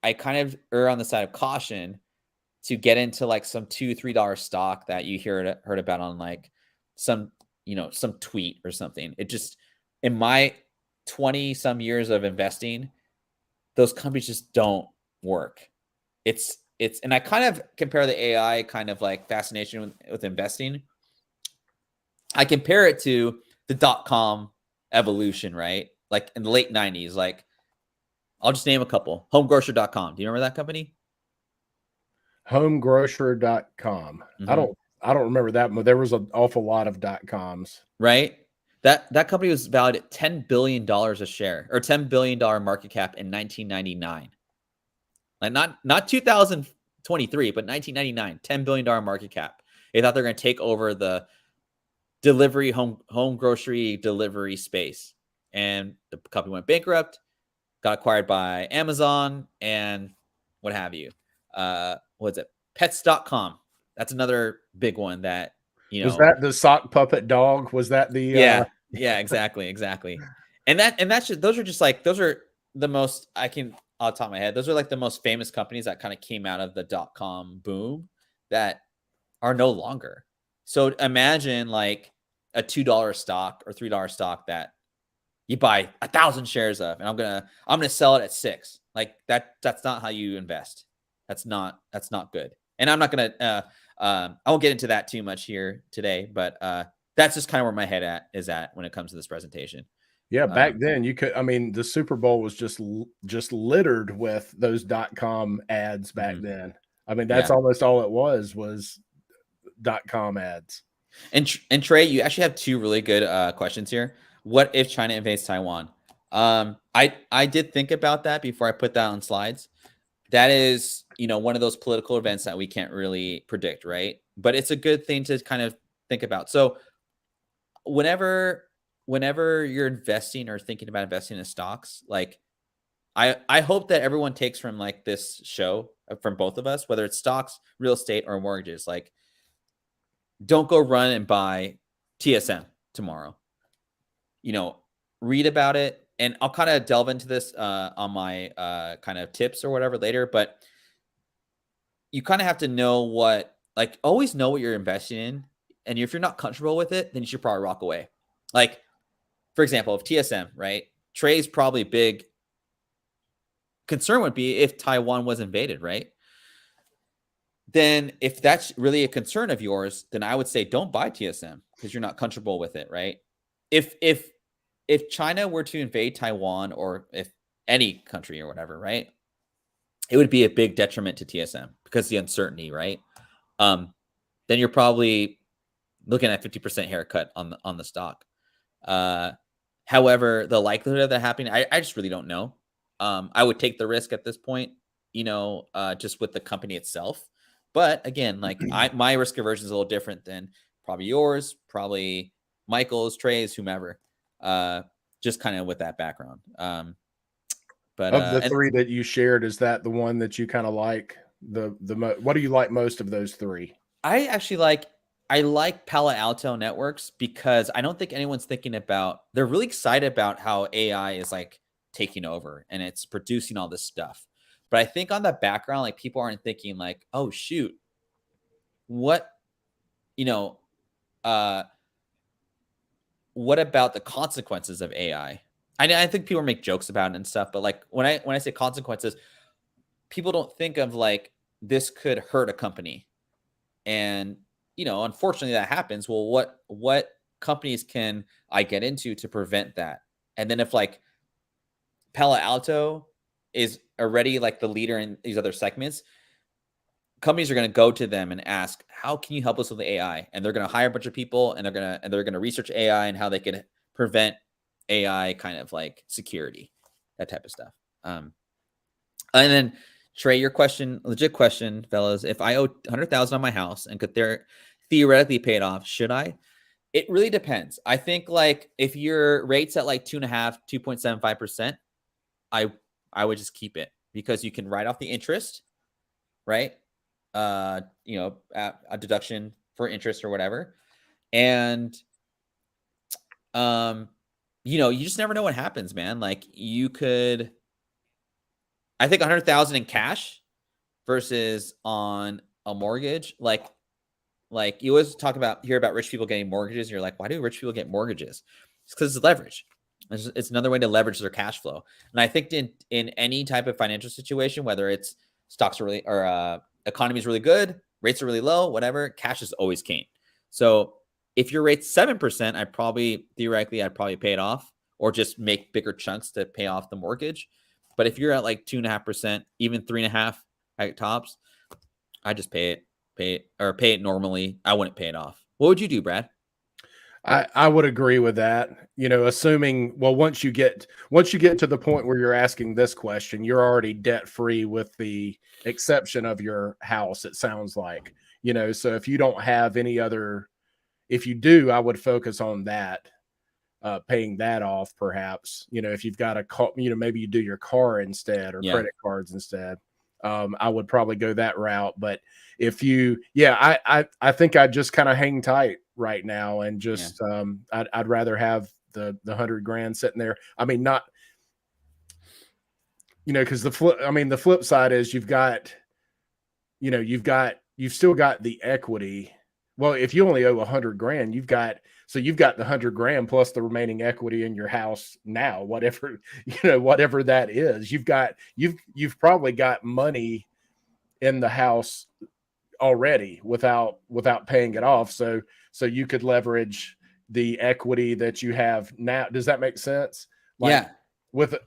I kind of err on the side of caution to get into like some $2-3 stock that you heard about on like some tweet or something. It just, in my 20 some years of investing, those companies just don't work. And I kind of compare the AI kind of like fascination with investing. I compare it to the .com evolution, right? Like in the late 90s, like I'll just name a couple. Homegrocer.com. Do you remember that company? Homegrocer.com. Mm-hmm. I don't remember that, but there was an awful lot of .coms. Right? That company was valued at $10 billion a share, or $10 billion market cap in 1999. Like not 2023, but 1999, $10 billion market cap. They thought they're going to take over the home grocery delivery space. And the company went bankrupt, got acquired by Amazon, and what have you. What's it? Pets.com. That's another big one that, Was that the sock puppet dog? Was that the yeah, exactly. And that's just, those are the most I can off the top of my head. Those are like the most famous companies that kind of came out of the .com boom that are no longer. So imagine like a $2 stock or $3 stock that you buy 1,000 shares of, and I'm gonna sell it at 6. Like that's not how you invest. That's not good. And I'm not gonna I won't get into that too much here today, but that's just kind of where my head is at when it comes to this presentation. Yeah, back then you could. I mean, the Super Bowl was just littered with those .com ads back then. I mean, that's almost all it was .com ads. And Trey, you actually have two really good questions here. What if China invades Taiwan? I did think about that before I put that on slides. That is, one of those political events that we can't really predict, right? But it's a good thing to kind of think about. So whenever you're investing or thinking about investing in stocks, like I hope that everyone takes from like this show from both of us, whether it's stocks, real estate, or mortgages, like don't go run and buy TSM tomorrow. Read about it, and I'll kind of delve into this on my kind of tips or whatever later, but you kind of have to know always know what you're investing in. And if you're not comfortable with it, then you should probably walk away. Like, for example, if TSM, right? Trey's probably big concern would be if Taiwan was invaded, right? Then if that's really a concern of yours, then I would say don't buy TSM because you're not comfortable with it, right? If China were to invade Taiwan, or if any country or whatever, right, it would be a big detriment to TSM because the uncertainty, right? Then you're probably looking at 50% haircut on the stock. However, the likelihood of that happening, I just really don't know. I would take the risk at this point, just with the company itself. But again, like my risk aversion is a little different than probably yours, probably Michael's, Trey's, whomever. Just kind of with that background. But of the three that you shared, is that the one that you kind of like? What do you like most of those three? I actually like Palo Alto Networks because I don't think anyone's thinking about. They're really excited about how AI is like taking over and it's producing all this stuff. But I think on the background, like people aren't thinking like, oh shoot, what about the consequences of AI? I think people make jokes about it and stuff, but like when I say consequences, people don't think of like this could hurt a company. And unfortunately that happens. Well, what companies can I get into to prevent that? And then if like Palo Alto is already like the leader in these other segments, companies are going to go to them and ask, how can you help us with the AI? And they're going to hire a bunch of people, and they're going to research AI and how they can prevent AI kind of like security, that type of stuff. And then Trey, your question, legit question, fellas, if I owe 100,000 on my house and could theoretically pay it off, should I? It really depends. I think like if your rate's at like 2.5, 2.75%, I would just keep it because you can write off the interest, right? A deduction for interest or whatever. And, you just never know what happens, man. Like you could, I think 100,000 in cash versus on a mortgage, like you always hear about rich people getting mortgages. And you're like, why do rich people get mortgages? It's because it's leverage. It's another way to leverage their cash flow. And I think in any type of financial situation, whether it's stocks are really, or economy is really good, rates are really low, whatever, cash is always king. So if your rate's 7%, I'd probably pay it off. or just make bigger chunks to pay off the mortgage. But if you're at like 2.5%, even 3.5 at tops, I just pay it normally. I wouldn't pay it off. What would you do, Brad? I would agree with that. You know, assuming, well, once you get to the point where you're asking this question, you're already debt free with the exception of your house, it sounds like. You know, so if you don't have any other, if you do, I would focus on that, paying that off perhaps. You know, if you've got a car, you know, maybe you do your car instead or credit cards instead. I would probably go that route. But if you, I think I'd just kind of hang tight right now and just, I'd rather have the 100 grand sitting there. I mean, not, you know, because the flip side is you've still got the equity. Well, if you only owe 100 grand, you've got the 100 grand plus the remaining equity in your house now, whatever, you know, whatever that is. You've probably got money in the house already without paying it off. So you could leverage the equity that you have now. Does that make sense? Like,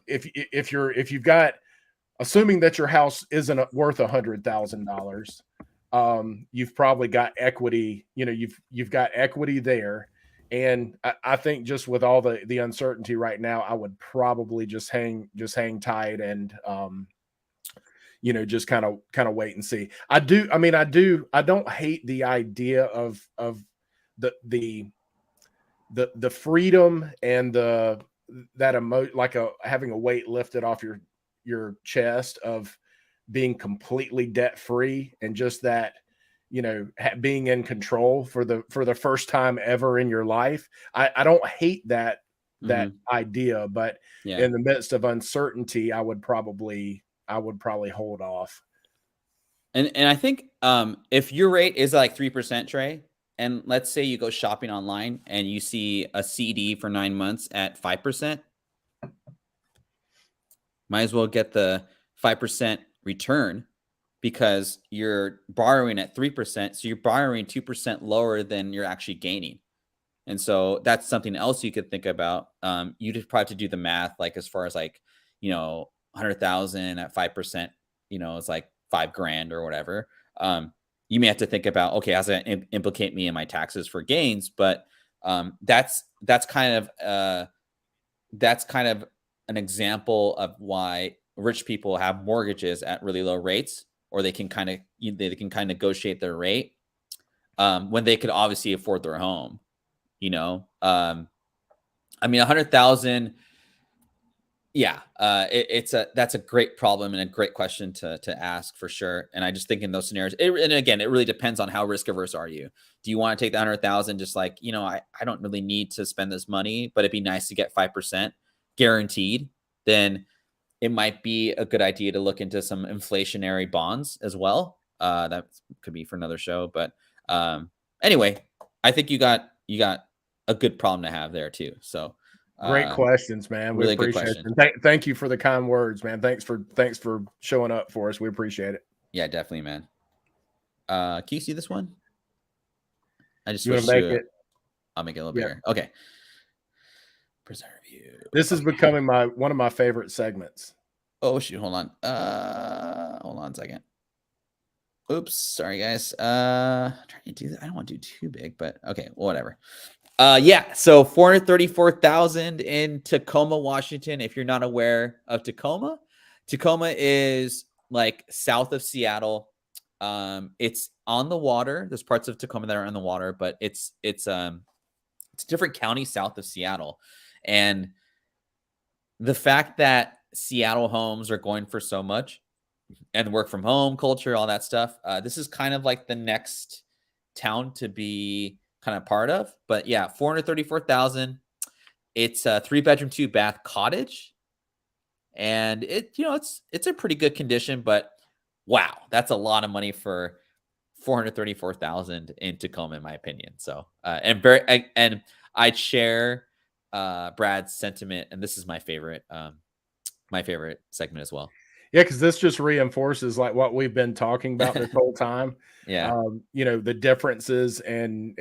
if you've got, assuming that your house isn't worth $100,000, you've probably got equity, you know, you've got equity there. And I think just with all the uncertainty right now, I would probably just hang tight and, you know, just kind of wait and see. I don't hate the idea of the freedom and having a weight lifted off your chest of being completely debt free and just that, you know, being in control for the first time ever in your life. I don't hate that idea, but in the midst of uncertainty, I would probably hold off. And I think if your rate is like 3%, Trey, and let's say you go shopping online and you see a CD for 9 months at 5%, might as well get the 5% return because you're borrowing at 3%. So you're borrowing 2% lower than you're actually gaining. And so that's something else you could think about. You just probably have to do the math, like as far as like, you know, 100,000 at 5%, you know, it's like $5,000 or whatever. You may have to think about, okay, how's that implicate me in my taxes for gains? But that's kind of an example of why rich people have mortgages at really low rates, or they can kind of negotiate their rate when they could obviously afford their home. You know, I mean, 100,000. Yeah, that's a great problem and a great question to ask for sure. And I just think in those scenarios, and again, it really depends on how risk averse are you. Do you want to take the 100,000? Just like, you know, I don't really need to spend this money, but it'd be nice to get 5% guaranteed. Then it might be a good idea to look into some inflationary bonds as well. That could be for another show, but anyway, I think you got a good problem to have there too. So. Great questions, man. We really appreciate it. Thank you for the kind words, man. Thanks for showing up for us. We appreciate it. Yeah, definitely, man. Can you see this one? I just want to make it. I'll make it a little bigger. Okay. Preserve you. This is becoming one of my favorite segments. Oh shoot! Hold on. Hold on a second. Oops, sorry guys. Trying to do that. I don't want to do too big, but okay, whatever. Yeah, so 434,000 in Tacoma, Washington. If you're not aware of Tacoma is like south of Seattle. It's on the water. There's parts of Tacoma that are on the water, but it's a different county south of Seattle. And the fact that Seattle homes are going for so much and work from home culture, all that stuff, this is kind of like the next town to be kind of part of. But yeah, 434,000. It's a 3-bedroom, 2-bath cottage, and it's a pretty good condition. But wow, that's a lot of money for 434,000 in Tacoma, in my opinion. So and I'd share Brad's sentiment, and this is my favorite segment as well. Yeah, because this just reinforces like what we've been talking about this whole time. Yeah, you know, the differences, and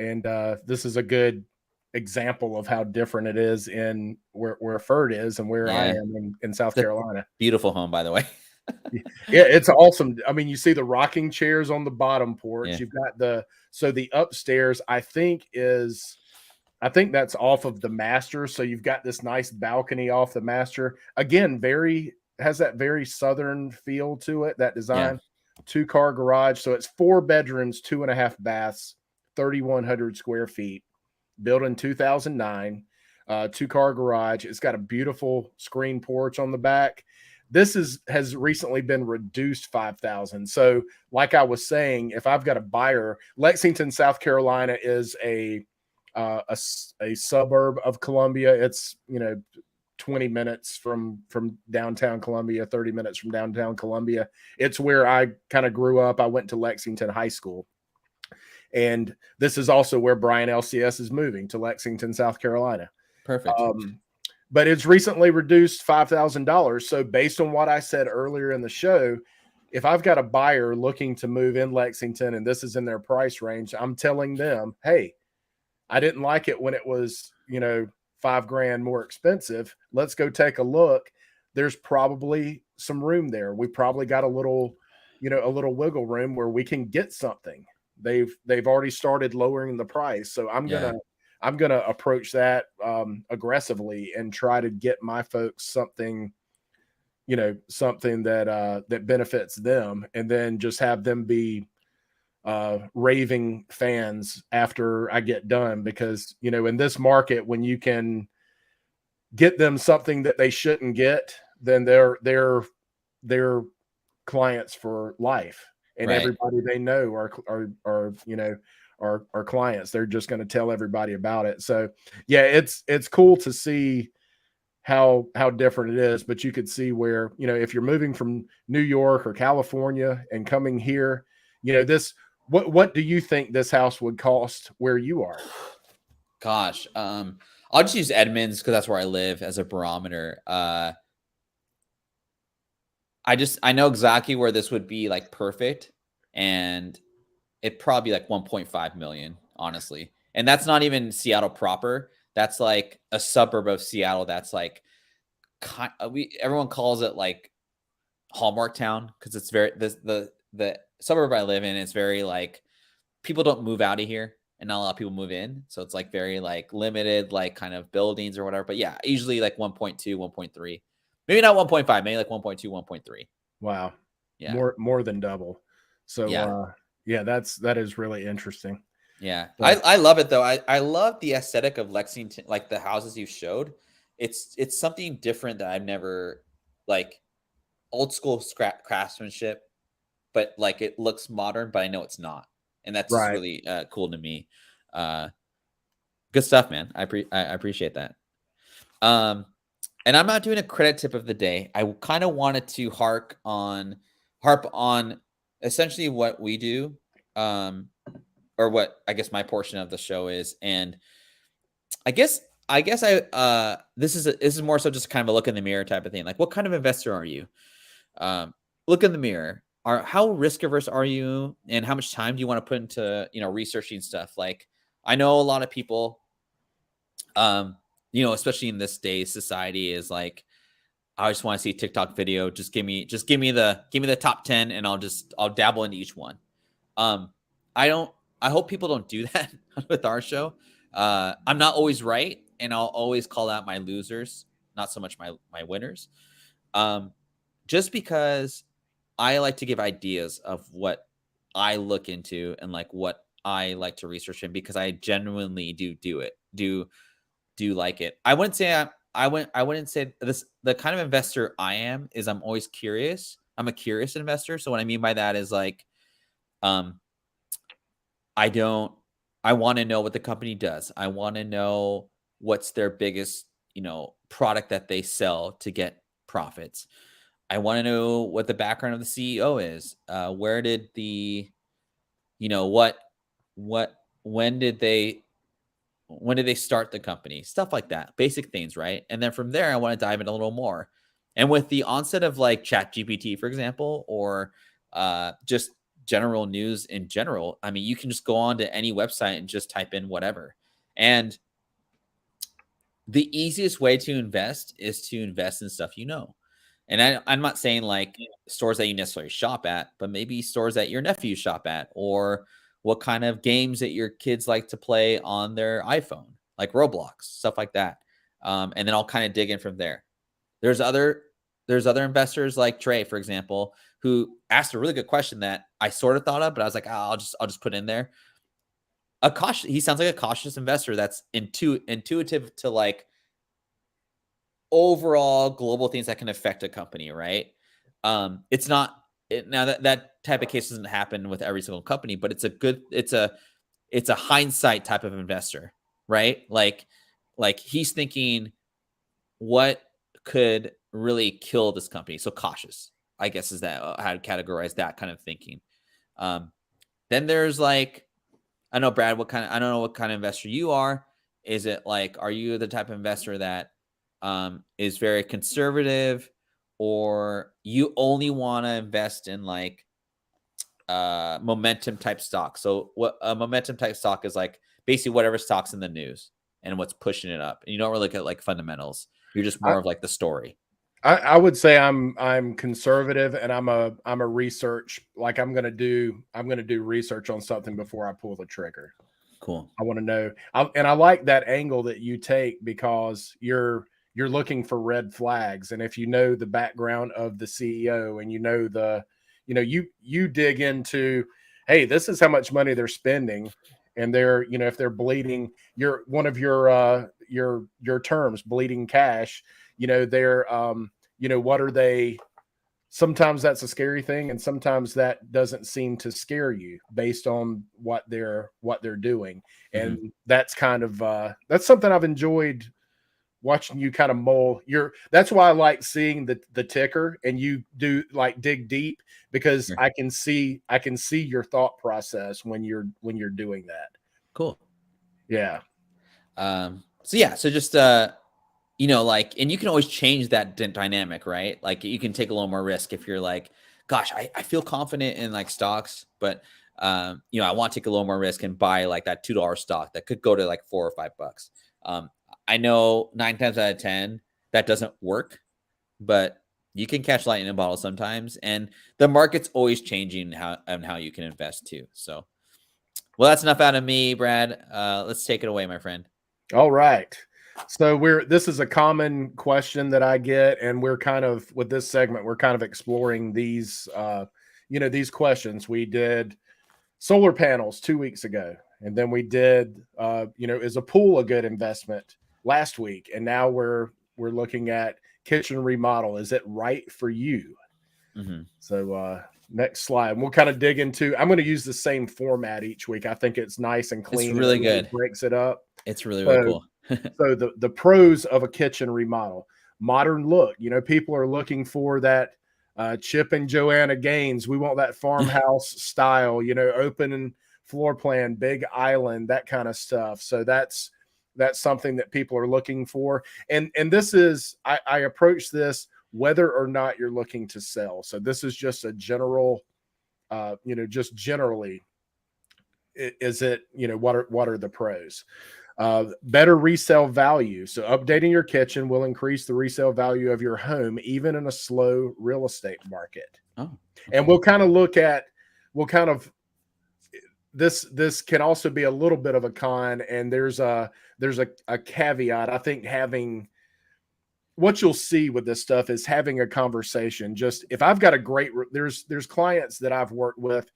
this is a good example of how different it is in where Ferd is and where I Yeah. am in South It's a Carolina. beautiful home, by the way. Yeah, it's awesome. I mean, you see the rocking chairs on the bottom porch. Yeah. You've got the upstairs, I think that's off of the master. So you've got this nice balcony off the master. Again, has that very southern feel to it, that Yeah. design. 2-car garage. So it's 4 bedrooms, 2.5 baths, 3,100 square feet, built in 2009. 2-car garage. It's got a beautiful screen porch on the back. This has recently been reduced 5,000. So, like I was saying, if I've got a buyer, Lexington, South Carolina is a suburb of Columbia. It's 20 minutes from downtown Columbia, 30 minutes from downtown Columbia. It's where I kind of grew up. I went to Lexington High School. And this is also where Brian LCS is moving, to Lexington, South Carolina. Perfect. But it's recently reduced $5,000. So based on what I said earlier in the show, if I've got a buyer looking to move in Lexington and this is in their price range, I'm telling them, hey, I didn't like it when it was, $5,000 more expensive. Let's go take a look. There's probably some room there. We probably got a little wiggle room where we can get something. They've already started lowering the price. So I'm gonna approach that aggressively and try to get my folks something that benefits them, and then just have them be raving fans after I get done. Because in this market, when you can get them something that they shouldn't get, then they're clients for life, and Right. everybody they know are clients. They're just going to tell everybody about it. So yeah, it's cool to see how different it is. But you could see where, if you're moving from New York or California and coming here, what do you think this house would cost where you are? Gosh, I'll just use Edmonds because that's where I live as a barometer. I know exactly where this would be like perfect, and it'd probably be like 1.5 million, honestly. And that's not even Seattle proper. That's like a suburb of Seattle. That's like everyone calls it like Hallmark Town because it's very the suburb I live in. It's very like people don't move out of here, and not a lot of people move in. So it's like very like limited, like kind of buildings or whatever. But yeah, usually like 1.2, 1.3, maybe not 1.5, maybe like 1.2, 1.3. Wow. Yeah. More than double. So yeah, that is really interesting. Yeah. But I love it though. I love the aesthetic of Lexington, like the houses you showed. It's something different that I've never, like, old school craftsmanship, but like it looks modern, but I know it's not. And that's just right. really cool to me. Good stuff, man. I appreciate that. And I'm not doing a credit tip of the day. I kind of wanted to harp on essentially what we do, or what I guess my portion of the show is. And I guess this is more so just kind of a look in the mirror type of thing. Like, what kind of investor are you? Look in the mirror. How risk averse are you, and how much time do you want to put into researching stuff? Like, I know a lot of people, especially in this day, society is like, I just want to see a TikTok video. Just give me the top 10, and I'll dabble into each one. I hope people don't do that with our show. I'm not always right, and I'll always call out my losers, not so much my winners. Just because I like to give ideas of what I look into and like what I like to research in, because I genuinely do like it. I wouldn't say this. The kind of investor I am is I'm always curious. I'm a curious investor. So what I mean by that is like, I want to know what the company does. I want to know what's their biggest, product that they sell to get profits. I want to know what the background of the CEO is. Where did the, when did they start the company? Stuff like that. Basic things, right? And then from there, I want to dive in a little more. And with the onset of like ChatGPT, for example, or just general news in general, I mean, you can just go on to any website and just type in whatever. And the easiest way to invest is to invest in stuff you know. And I'm not saying like stores that you necessarily shop at, but maybe stores that your nephews shop at, or what kind of games that your kids like to play on their iPhone, like Roblox, stuff like that. And then I'll kind of dig in from there. There's other investors like Trey, for example, who asked a really good question that I sort of thought of, but I was like, I'll just put in there. He sounds like a cautious investor that's intuitive to like overall global things that can affect a company, right? It's not now that type of case doesn't happen with every single company, but it's a hindsight type of investor, right? Like he's thinking what could really kill this company. So cautious, I guess, is that how to categorize that kind of thinking. Then there's like, I don't know what kind of investor you are. Is it like, are you the type of investor that is very conservative, or you only want to invest in like momentum type stock? So what a momentum type stock is like basically whatever stock's in the news and what's pushing it up. And you don't really look at like fundamentals. You're just more of like the story. I would say I'm conservative, and I'm a research, like I'm gonna do research on something before I pull the trigger. Cool. I want to know, and I like that angle that you take, because you're looking for red flags, and if you know the background of the CEO, and you know you dig into, hey, this is how much money they're spending, and they're, if they're bleeding, one of your terms, bleeding cash, they're what are they? Sometimes that's a scary thing, and sometimes that doesn't seem to scare you based on what they're doing. And that's kind of that's something I've enjoyed watching you kind of mull your. That's why I like seeing the ticker, and you do like dig deep, because Sure. I can see your thought process when you're doing that. Cool. Yeah. So just like, and you can always change that dynamic, right? Like you can take a little more risk if you're like, gosh, I feel confident in like stocks, but I want to take a little more risk and buy like that $2 stock that could go to like $4 or $5. I know 9 times out of 10 that doesn't work, but you can catch lightning in a bottle sometimes, and the market's always changing how you can invest too. So, well, that's enough out of me, Brad. Let's take it away, my friend. All right. So this is a common question that I get, and we're kind of, with this segment, we're kind of exploring these these questions. We did solar panels 2 weeks ago, and then we did is a pool a good investment last week, and now we're looking at kitchen remodel. Is it right for you? So next slide, and we'll kind of dig into, I'm going to use the same format each week. I think it's nice and clean. It's really good. It breaks it up. It's really, really cool. So the pros of a kitchen remodel: modern look. People are looking for that Chip and Joanna Gaines. We want that farmhouse style, open floor plan, big island, that kind of stuff. So that's something that people are looking for. And this is, I approach this whether or not you're looking to sell. So this is just a general, just generally, is it, what are the pros? Better resale value. So updating your kitchen will increase the resale value of your home, even in a slow real estate market. Oh, okay. And we'll kind of this can also be a little bit of a con, and there's a caveat. I think what you'll see with this stuff is having a conversation. Just, if I've got a great, there's clients that I've worked with,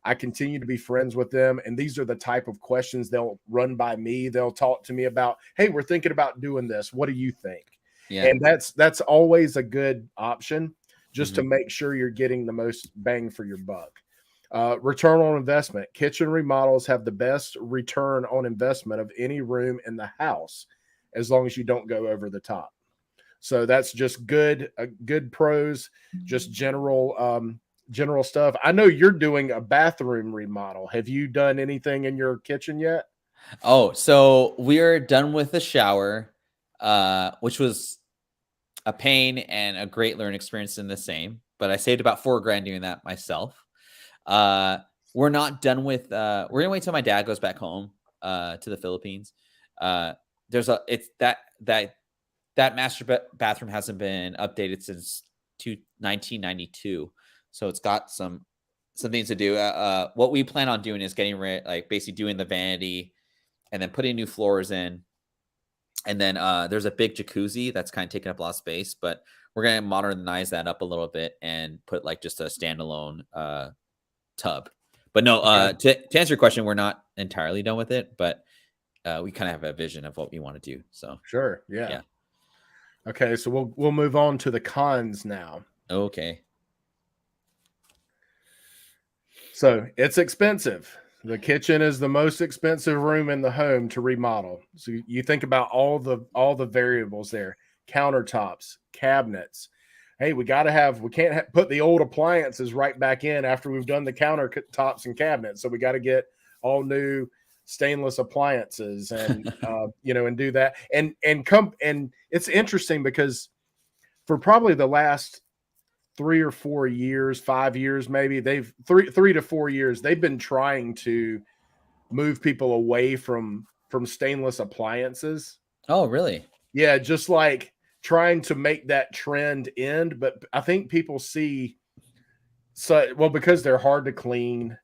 I continue to be friends with them, and these are the type of questions they'll run by me. They'll talk to me about, hey, we're thinking about doing this. What do you think? Yeah. And that's always a good option, just to make sure you're getting the most bang for your buck. Return on investment. Kitchen remodels have the best return on investment of any room in the house, as long as you don't go over the top. So that's just good pros, just general stuff. I know you're doing a bathroom remodel. Have you done anything in your kitchen yet? Oh, so we're done with the shower, which was a pain and a great learning experience in the same, but I saved about $4,000 doing that myself. We're not done with, we're gonna wait till my dad goes back home, to the Philippines. there's a it's that master bathroom hasn't been updated since 1992, so it's got some things to do. What we plan on doing is getting rid, like basically doing the vanity, and then putting new floors in, and then there's a big jacuzzi that's kind of taking up a lot of space, but we're gonna modernize that up a little bit and put like just a standalone tub. But no, to answer your question, we're not entirely done with it, but we kind of have a vision of what we want to do. So Sure. Yeah. Okay, so we'll move on to the cons now. Okay. So it's expensive. The kitchen is the most expensive room in the home to remodel. So you think about all the variables there: countertops, cabinets. Hey, we can't put the old appliances right back in after we've done the countertops and cabinets. So we got to get all new stainless appliances and and do that. And it's interesting because for probably the last 3 or 4 years, 5 years, maybe they've 3 to 4 years, they've been trying to move people away from stainless appliances. Oh, really? Yeah, just like trying to make that trend end. But I think people see, because they're hard to clean,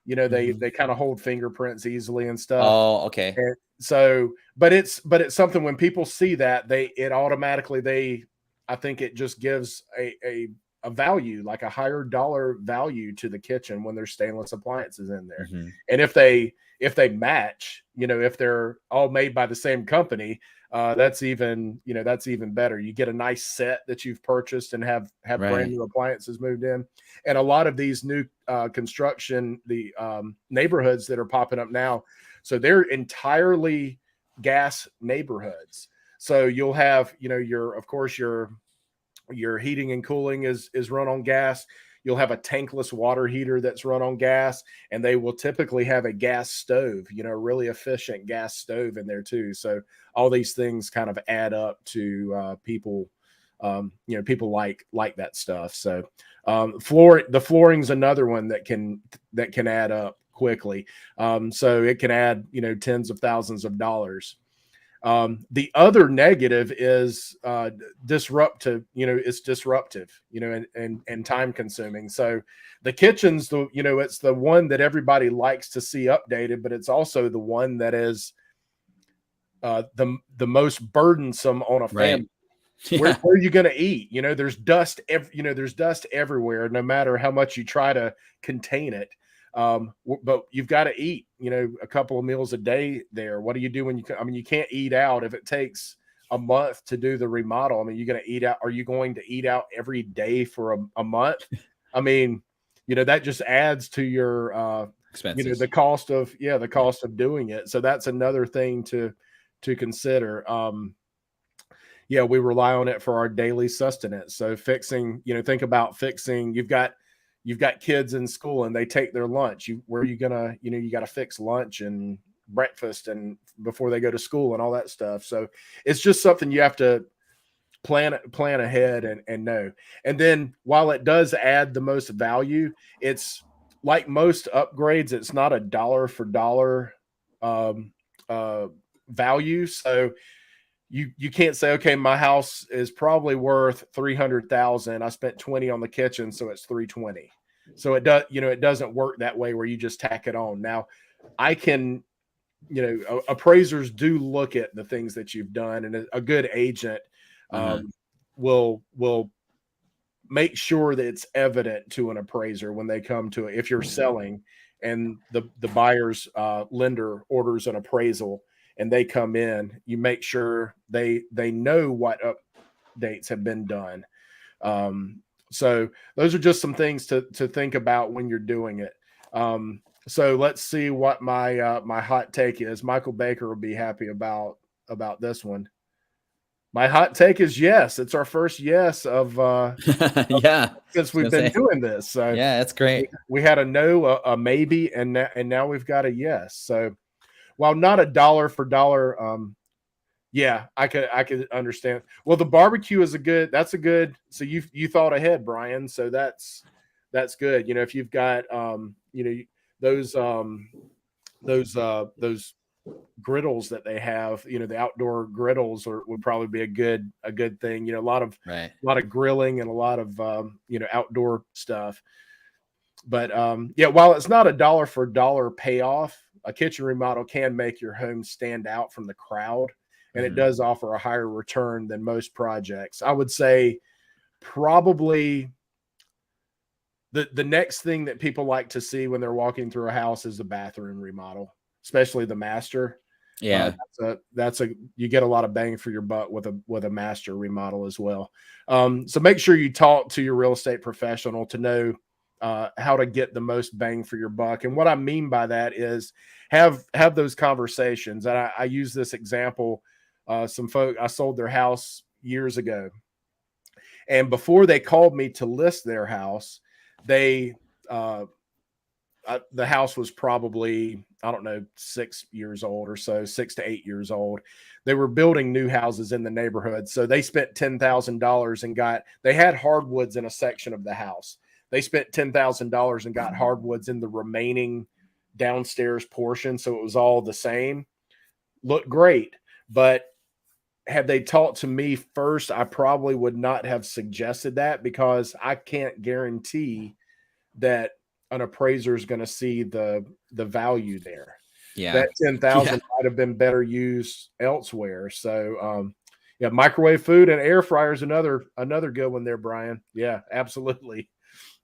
they kind of hold fingerprints easily and stuff. Oh, okay. And so, but it's something when people see that, it automatically, I think it just gives a value, like a higher dollar value to the kitchen when there's stainless appliances in there. And if they match, if they're all made by the same company, that's even better. You get a nice set that you've purchased and have Right. brand new appliances moved in. And a lot of these new construction, the neighborhoods that are popping up now, so they're entirely gas neighborhoods. So you'll have, your heating and cooling is run on gas. You'll have a tankless water heater that's run on gas, and they will typically have a gas stove, really efficient gas stove in there too. So all these things kind of add up to people, people like that stuff. So the flooring's another one that can add up quickly. So it can add, tens of thousands of dollars. The other negative is disruptive. It's disruptive, and time consuming. So the kitchen's it's the one that everybody likes to see updated, but it's also the one that is the most burdensome on a family. Right. Yeah. Where are you going to eat? There's dust. There's dust everywhere, no matter how much you try to contain it. But you've got to eat, a couple of meals a day there. What do you do when you can't eat out if it takes a month to do the remodel? You're going to eat out. Are you going to eat out every day for a month? That just adds to your, expenses. the cost of doing it. So that's another thing to consider. We rely on it for our daily sustenance. So fixing, think about fixing, you've got kids in school and they take their lunch. Where are you gonna, you got to fix lunch and breakfast and before they go to school and all that stuff. So it's just something you have to plan ahead and know. And then while it does add the most value, it's like most upgrades, it's not a dollar for dollar value. So you can't say, okay, my house is probably worth 300,000. I spent 20 on the kitchen, so it's 320. So it doesn't work that way where you just tack it on. Now, I can, appraisers do look at the things that you've done, and a good agent will make sure that it's evident to an appraiser when they come to it. If you're selling and the buyer's lender orders an appraisal, and they come in, you make sure they know what updates have been done. So those are just some things to think about when you're doing it. So let's see what my my hot take is. Michael Baker will be happy about this one. My hot take is yes. It's our first yes of Yeah, since we've been doing this. So yeah, that's great. We had a no, a maybe, and now we've got a yes. So while not a dollar for dollar, I could understand. Well, the barbecue is that's a good. So you thought ahead, Brian. So that's good. If you've got those griddles that they have, the outdoor griddles would probably be a good thing. Right. A lot of grilling and a lot of outdoor stuff. But yeah, while it's not a dollar for dollar payoff, a kitchen remodel can make your home stand out from the crowd, and it Mhm. does offer a higher return than most projects. I would say probably the next thing that people like to see when they're walking through a house is the bathroom remodel, especially the master. Yeah. That's a you get a lot of bang for your buck with a master remodel as well. So make sure you talk to your real estate professional to know how to get the most bang for your buck. And what I mean by that is have those conversations. And I use this example. Some folk, I sold their house years ago, and before they called me to list their house, they the house was probably, I don't know, 6 years old or so, 6 to 8 years old. They were building new houses in the neighborhood. So they spent $10,000 and they had hardwoods in a section of the house. They spent $10,000 and got hardwoods in the remaining downstairs portion. So it was all the same. Looked great. But had they talked to me first, I probably would not have suggested that, because I can't guarantee that an appraiser is going to see the value there. Yeah. That 10,000 Yeah. might have been better used elsewhere. So yeah, microwave food and air fryer is another good one there, Brian. Yeah, absolutely.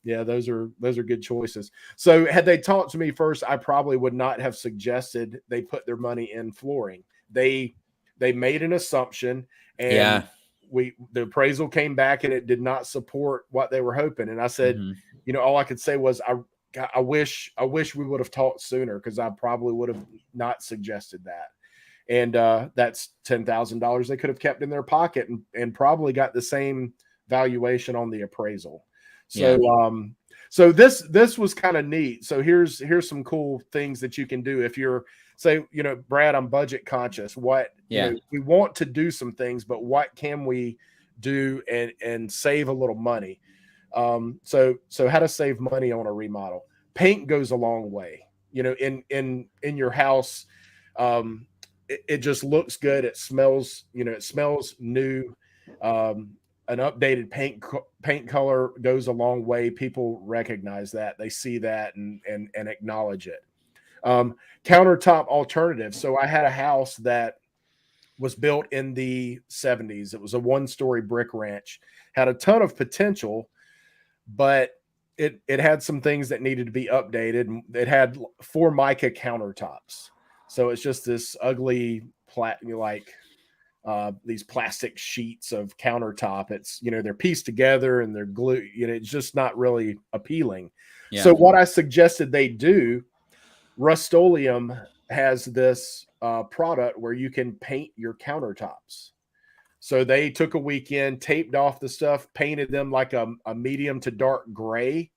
Yeah, those are good choices. So had they talked to me first, I probably would not have suggested they put their money in flooring. They made an assumption, and Yeah. the appraisal came back and it did not support what they were hoping. And I said, Mhm. all I could say was, I wish we would have talked sooner, because I probably would have not suggested that. And that's $10,000 they could have kept in their pocket and probably got the same valuation on the appraisal. So Yeah. so this was kind of neat. So here's some cool things that you can do if you're, say, Brad, I'm budget conscious. What Yeah. we want to do some things, but what can we do and save a little money? So how to save money on a remodel. Paint goes a long way. In your house, it just looks good. It smells, it smells new. An updated paint color goes a long way. People recognize that. They see that and acknowledge it. Countertop alternatives. So I had a house that was built in the 70s. It was a one-story brick ranch, had a ton of potential, but it had some things that needed to be updated. It had Formica countertops. So it's just this ugly these plastic sheets of countertop. It's, they're pieced together and they're glued, it's just not really appealing. Yeah. So what I suggested they do, Rust-Oleum has this product where you can paint your countertops. So they took a weekend, taped off the stuff, painted them like a medium to dark gray,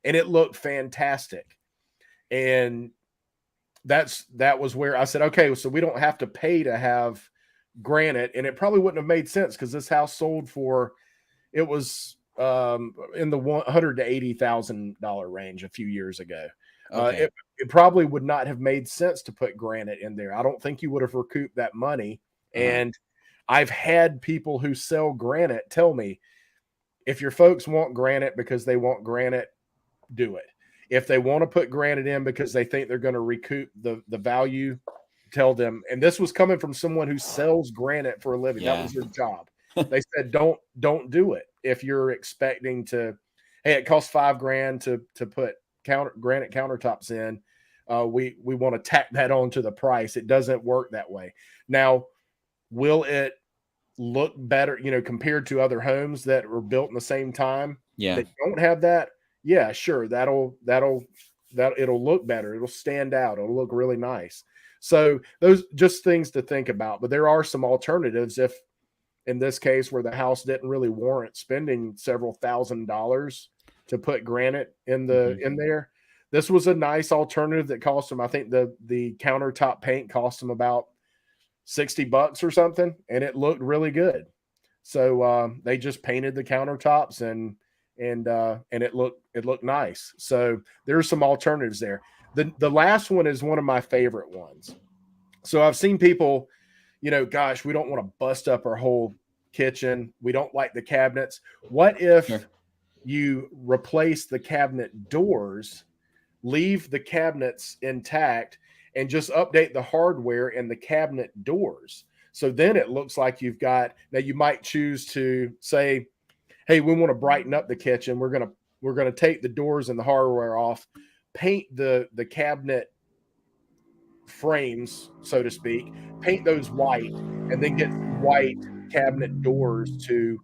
and it looked fantastic. And that was where I said, okay, so we don't have to pay to have granite. And it probably wouldn't have made sense, because this house sold for, it was in the $100,000 to $80,000 range a few years ago. Okay. It probably would not have made sense to put granite in there. I don't think you would have recouped that money. And I've had people who sell granite tell me, if your folks want granite because they want granite, do it. If they want to put granite in because they think they're going to recoup the value, tell them. And this was coming from someone who sells granite for a living. Yeah. That was their job. They said, don't do it. If you're expecting to, hey, it costs $5,000 to put granite countertops in, we want to tack that on to the price. It doesn't work that way. Now, will it look better, compared to other homes that were built in the same time that don't have that? Yeah, sure. That'll it'll look better. It'll stand out. It'll look really nice. So those just things to think about. But there are some alternatives if, in this case, where the house didn't really warrant spending several $1,000s to put granite in there. This was a nice alternative that cost them, I think the countertop paint cost them about $60 or something, and it looked really good. So they just painted the countertops and it looked nice. So there's some alternatives there. The last one is one of my favorite ones. So I've seen people, gosh, we don't want to bust up our whole kitchen. We don't like the cabinets. What if Sure. you replace the cabinet doors, leave the cabinets intact, and just update the hardware and the cabinet doors? So then it looks like you've got, now you might choose to say, hey, we want to brighten up the kitchen. We're gonna take the doors and the hardware off, paint the cabinet frames, so to speak, paint those white, and then get white cabinet doors to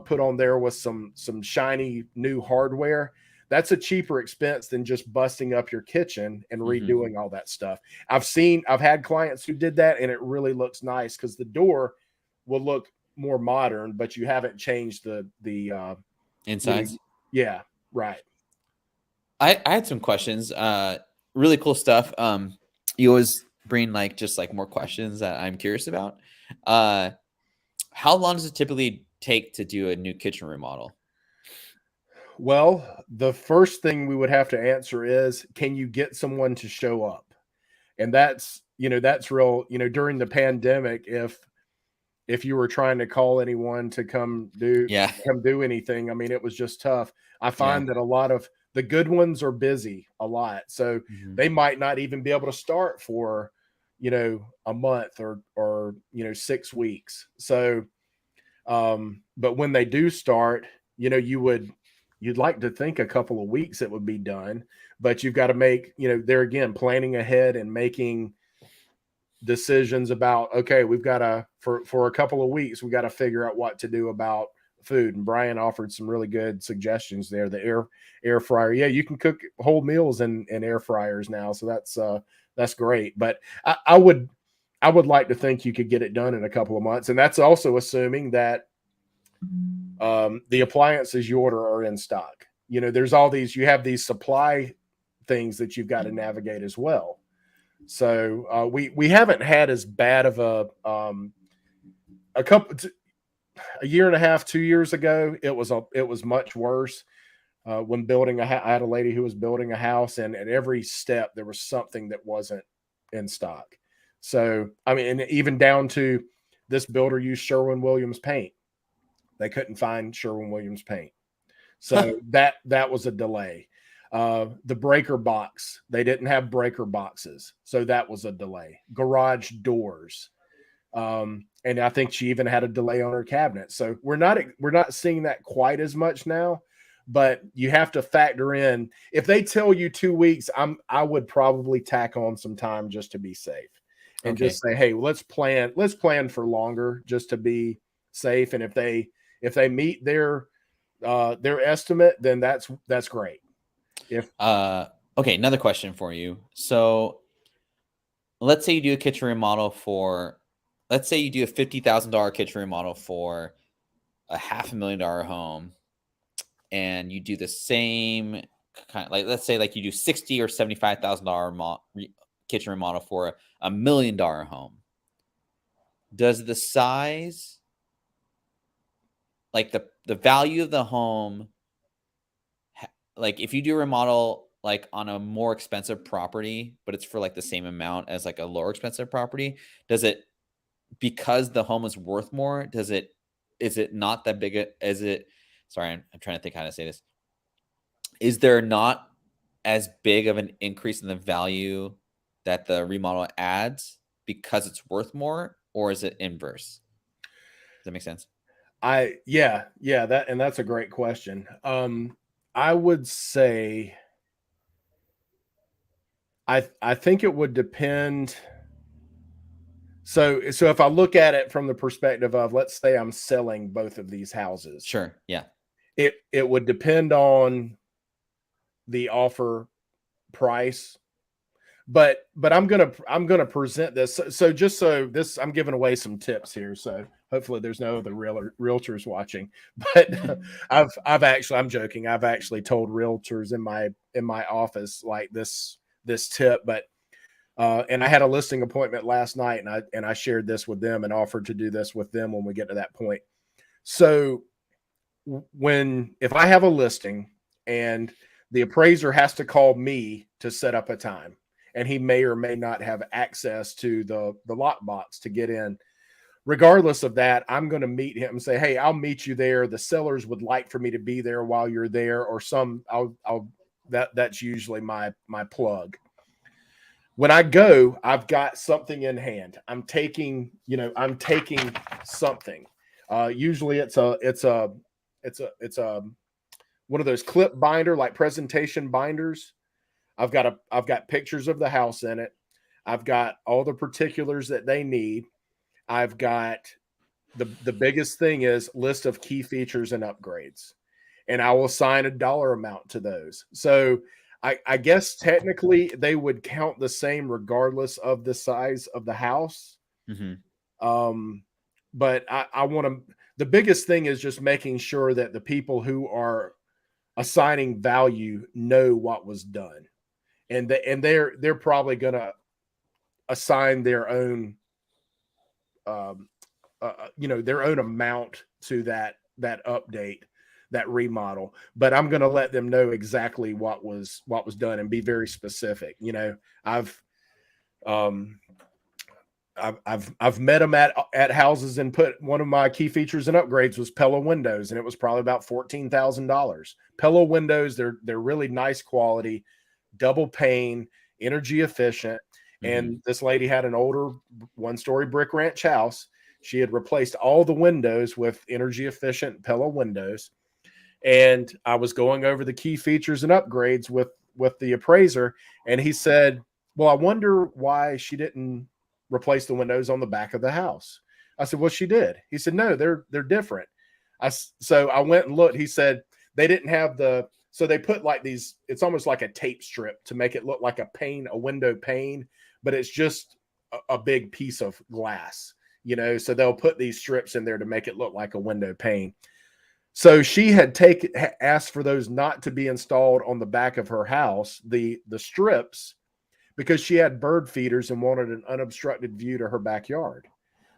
put on there with some shiny new hardware. That's a cheaper expense than just busting up your kitchen and redoing all that stuff. I've had clients who did that, and it really looks nice because the door will look more modern, but you haven't changed the Insides. Yeah, right. I had some questions. Really cool stuff. You always bring like just like more questions that I'm curious about. How long does it typically take to do a new kitchen remodel? Well, the first thing we would have to answer is, can you get someone to show up? And that's real, during the pandemic, if you were trying to call anyone to Yeah. come do anything, I mean, it was just tough. I Yeah. find that a lot of the good ones are busy a lot. So Mhm. they might not even be able to start for, a month or 6 weeks. So but when they do start, you'd like to think a couple of weeks it would be done, but you've got to make, there again, planning ahead and making decisions about, okay, we've got to, for a couple of weeks, we got to figure out what to do about food. And Brian offered some really good suggestions there. The air fryer. Yeah, you can cook whole meals in air fryers now. So that's great. But I would like to think you could get it done in a couple of months. And that's also assuming that the appliances you order are in stock. There's all these, you have these supply things that you've got to navigate as well. So we haven't had as bad of a year and a half, 2 years ago. It was much worse. When building I had a lady who was building a house, and at every step there was something that wasn't in stock. So I mean, and even down to this builder used Sherwin-Williams paint. They couldn't find Sherwin-Williams paint. So that was a delay. The breaker box, they didn't have breaker boxes. So that was a delay. Garage doors. And I think she even had a delay on her cabinet. So we're not seeing that quite as much now, but you have to factor in, if they tell you 2 weeks, I would probably tack on some time just to be safe and Okay. just say, hey, let's plan for longer just to be safe. And if they meet their estimate, then that's great. Okay, another question for you. So let's say you do a kitchen remodel let's say you do a $50,000 kitchen remodel for a $500,000 home, and you do the same kind of, like, let's say like you do $60,000 or $75,000 kitchen remodel for a $1 million home. Does the size, like the value of the home, like if you do a remodel like on a more expensive property, but it's for like the same amount as like a lower expensive property, does it, because the home is worth more, is it not that big as it, sorry, I'm trying to think how to say this. Is there not as big of an increase in the value that the remodel adds because it's worth more, or is it inverse? Does that make sense? Yeah, that's a great question. I would say I think it would depend. So if I look at it from the perspective of, let's say I'm selling both of these houses, Sure. Yeah. it would depend on the offer price. But I'm gonna present this. So just so this, I'm giving away some tips here. So hopefully there's no other realtors watching. But I'm joking. I've actually told realtors in my office like this tip. But and I had a listing appointment last night, and I shared this with them and offered to do this with them when we get to that point. So if I have a listing and the appraiser has to call me to set up a time, and he may or may not have access to the lockbox to get in. Regardless of that, I'm going to meet him and say, "Hey, I'll meet you there. The sellers would like for me to be there while you're there," or that's usually my plug. When I go, I've got something in hand. I'm taking something. Usually it's a one of those clip binder, like presentation binders. I've got pictures of the house in it. I've got all the particulars that they need. I've got the biggest thing is list of key features and upgrades, and I will assign a dollar amount to those. So I guess technically they would count the same regardless of the size of the house. But I want to. The biggest thing is just making sure that the people who are assigning value know what was done, and they're probably going to assign their own, their own amount to that update, that remodel. But I'm going to let them know exactly what was done and be very specific. I've met them at houses and put one of my key features and upgrades was Pella windows, and it was probably about $14,000. Pella windows, they're really nice quality, double pane, energy efficient. And this lady had an older one-story brick ranch house. She had replaced all the windows with energy efficient Pella windows. And I was going over the key features and upgrades with the appraiser, and he said, "Well, I wonder why she didn't replace the windows on the back of the house." I said, "Well, she did." He said, "No, they're different." So I went and looked. He said they didn't have so they put like these, it's almost like a tape strip to make it look like a window pane, but it's just a big piece of glass, so they'll put these strips in there to make it look like a window pane. So she had asked for those not to be installed on the back of her house, the strips, because she had bird feeders and wanted an unobstructed view to her backyard.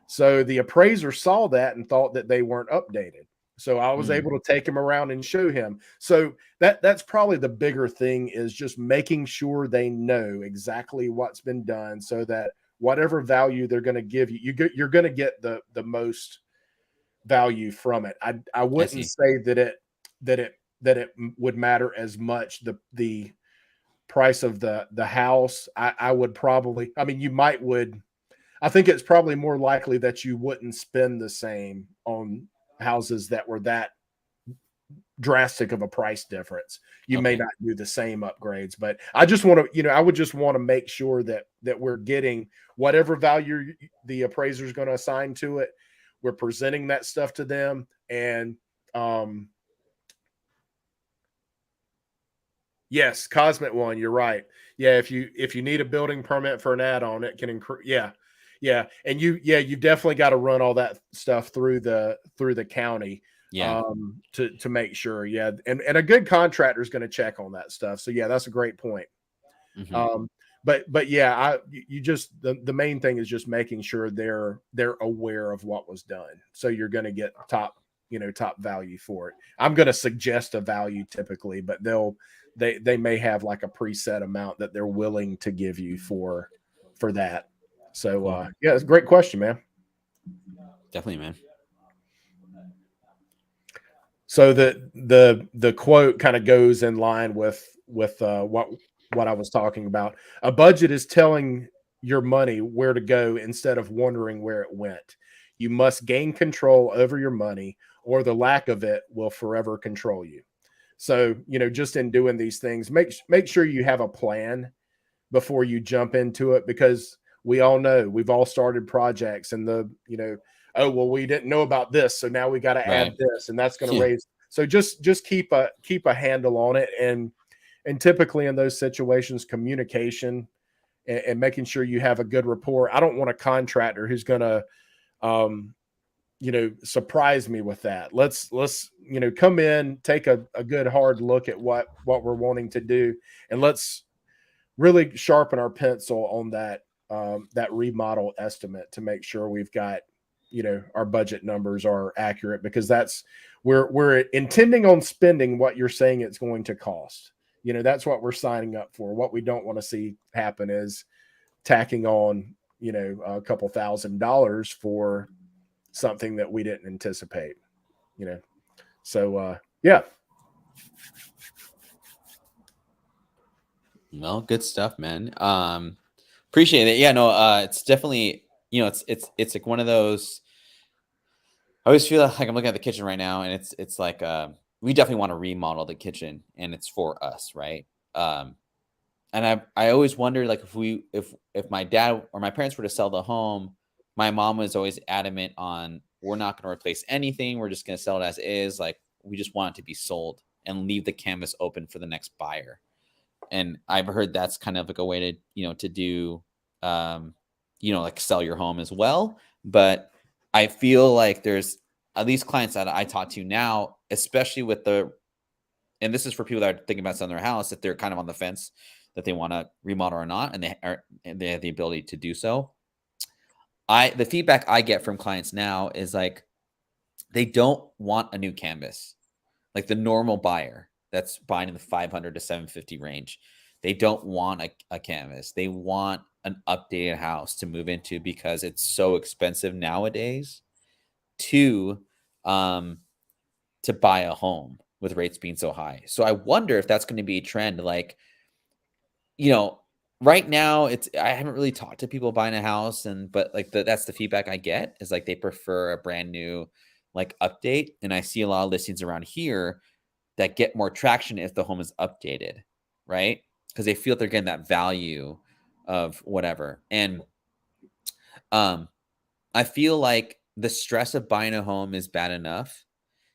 So the appraiser saw that and thought that they weren't updated. So I was able to take him around and show him. So that's probably the bigger thing, is just making sure they know exactly what's been done, so that whatever value they're going to give you, you're going to get the most value from it. I wouldn't say that it would matter as much the price of the house. I would probably, I think it's probably more likely that you wouldn't spend the same on houses that were that drastic of a price difference. You may not do the same upgrades, but I just want to, I would just want to make sure that we're getting whatever value the appraiser is going to assign to it. We're presenting that stuff to them. And yes, Cosmic One, you're right. Yeah, if you need a building permit for an add-on, it can increase. Yeah. And you definitely got to run all that stuff through the county. To make sure. Yeah. And a good contractor is going to check on that stuff. So yeah, that's a great point. But yeah, the main thing is just making sure they're aware of what was done. So you're going to get top value for it. I'm going to suggest a value typically, but they may have like a preset amount that they're willing to give you for that. So yeah, it's a great question, man. Definitely, man. So the quote kind of goes in line with what I was talking about. A budget is telling your money where to go instead of wondering where it went. You must gain control over your money, or the lack of it will forever control you. So, just in doing these things, make sure you have a plan before you jump into it, because we all know, we've all started projects and oh, well, we didn't know about this, so now we got to add this, and that's going to raise. So just keep a handle on it, and typically in those situations, communication and making sure you have a good rapport. I don't want a contractor who's going to, surprise me with that. Let's come in, take a good hard look at what we're wanting to do, and let's really sharpen our pencil on that remodel estimate to make sure we've got, our budget numbers are accurate, because we're intending on spending what you're saying it's going to cost. You know, that's what we're signing up for. What we don't want to see happen is tacking on, you know, a couple $1,000 for something that we didn't anticipate, you know. So yeah. No, good stuff, man. Appreciate it. Yeah, no, it's definitely, it's like one of those. I always feel like I'm looking at the kitchen right now, and it's like we definitely want to remodel the kitchen, and it's for us, right? Um, and I always wonder, like, if my dad or my parents were to sell the home, my mom was always adamant on, we're not going to replace anything, we're just going to sell it as is. Like, we just want it to be sold and leave the canvas open for the next buyer. And I've heard that's kind of like a way to, to do, like sell your home as well. But I feel like there's at least clients that I talk to now, especially with and this is for people that are thinking about selling their house, that they're kind of on the fence that they want to remodel or not, and they have the ability to do so. The feedback I get from clients now is like, they don't want a new canvas. Like the normal buyer that's buying in the 500 to 750 range, they don't want a canvas. They want an updated house to move into, because it's so expensive nowadays to buy a home with rates being so high. So I wonder if that's going to be a trend. Like, right now I haven't really talked to people buying a house, but like that's the feedback I get, is like they prefer a brand new, like, update. And I see a lot of listings around here that get more traction if the home is updated, right? Because they feel they're getting that value of whatever. And I feel like the stress of buying a home is bad enough.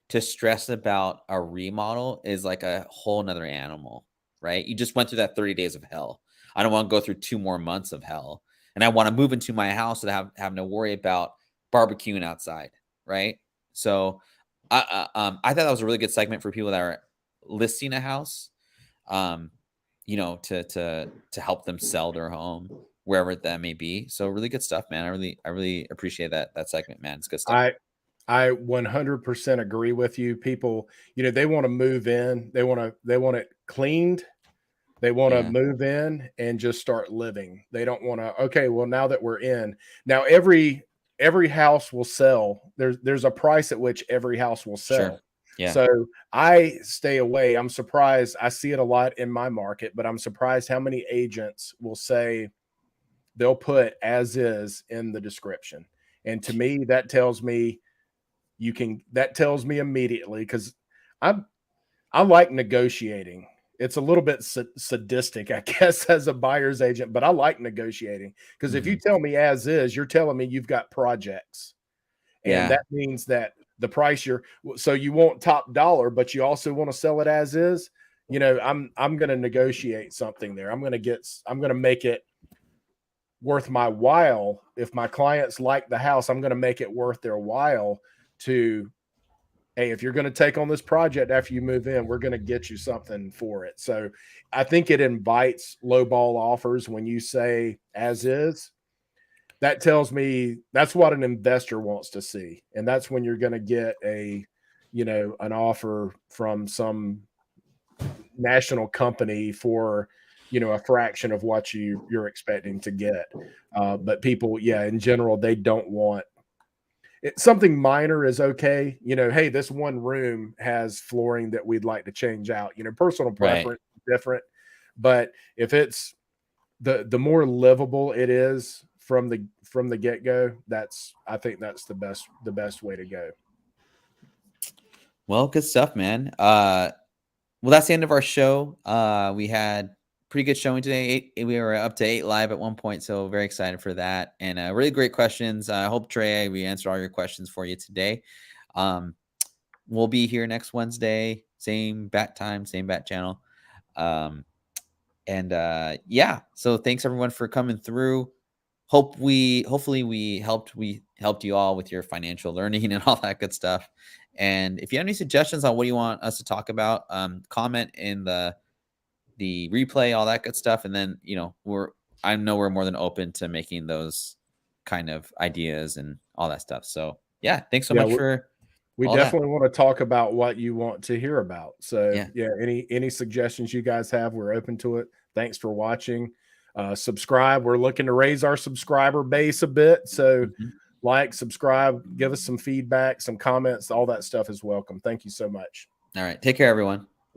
To stress about a remodel is like a whole nother animal, right? You just went through that 30 days of hell. I don't want to go through 2 more months of hell. And I want to move into my house without having to worry about barbecuing outside, right? So I thought that was a really good segment for people that are listing a house, to help them sell their home wherever that may be. So really good stuff, man. I really appreciate that segment, man. It's good stuff. I 100% agree with you. People, you know, they want to move in, they want it cleaned, they want to Yeah, move in and just start living. They don't want to, okay, well, now that we're in, now every house will sell. There's a price at which every house will sure. sell. Yeah, So I stay away. I'm surprised. I see it a lot in my market, but I'm surprised how many agents will say they'll put as is in the description. And to me, that tells me immediately, because I like negotiating. It's a little bit sadistic, I guess, as a buyer's agent, but I like negotiating, because if you hmm, tell me as is, you're telling me you've got projects, and yeah, that means that the price so you want top dollar, but you also want to sell it as is. You know, I'm going to negotiate something there. I'm going to make it worth my while. If my clients like the house, I'm going to make it worth their while to, hey, if you're going to take on this project after you move in, we're going to get you something for it. So I think it invites lowball offers when you say as is. That tells me that's what an investor wants to see. And that's when you're going to get an offer from some national company for, a fraction of what you're expecting to get. But people, yeah, in general, they don't want something minor is okay. Hey, this one room has flooring that we'd like to change out. Personal right. preference is different, but if it's the more livable it is from the get go, I think that's the best way to go. Well, good stuff, man. Well, that's the end of our show. We had pretty good showing today. We were up to 8 live at one point, so very excited for that. And really great questions. I hope, Trey, we answered all your questions for you today. Um, we'll be here next Wednesday, same bat time, same bat channel. Um, and yeah, so thanks everyone for coming through. Hopefully we helped you all with your financial learning and all that good stuff. And if you have any suggestions on what you want us to talk about, comment in the replay, all that good stuff. And then I know we're more than open to making those kind of ideas and all that stuff. So yeah, thanks so Yeah, much for We all that. definitely want to talk about what you want to hear about. So Yeah. any suggestions you guys have, we're open to it. Thanks for watching. Subscribe. We're looking to raise our subscriber base a bit. So Mhm. like, subscribe, give us some feedback, some comments, all that stuff is welcome. Thank you so much. All right. Take care, everyone.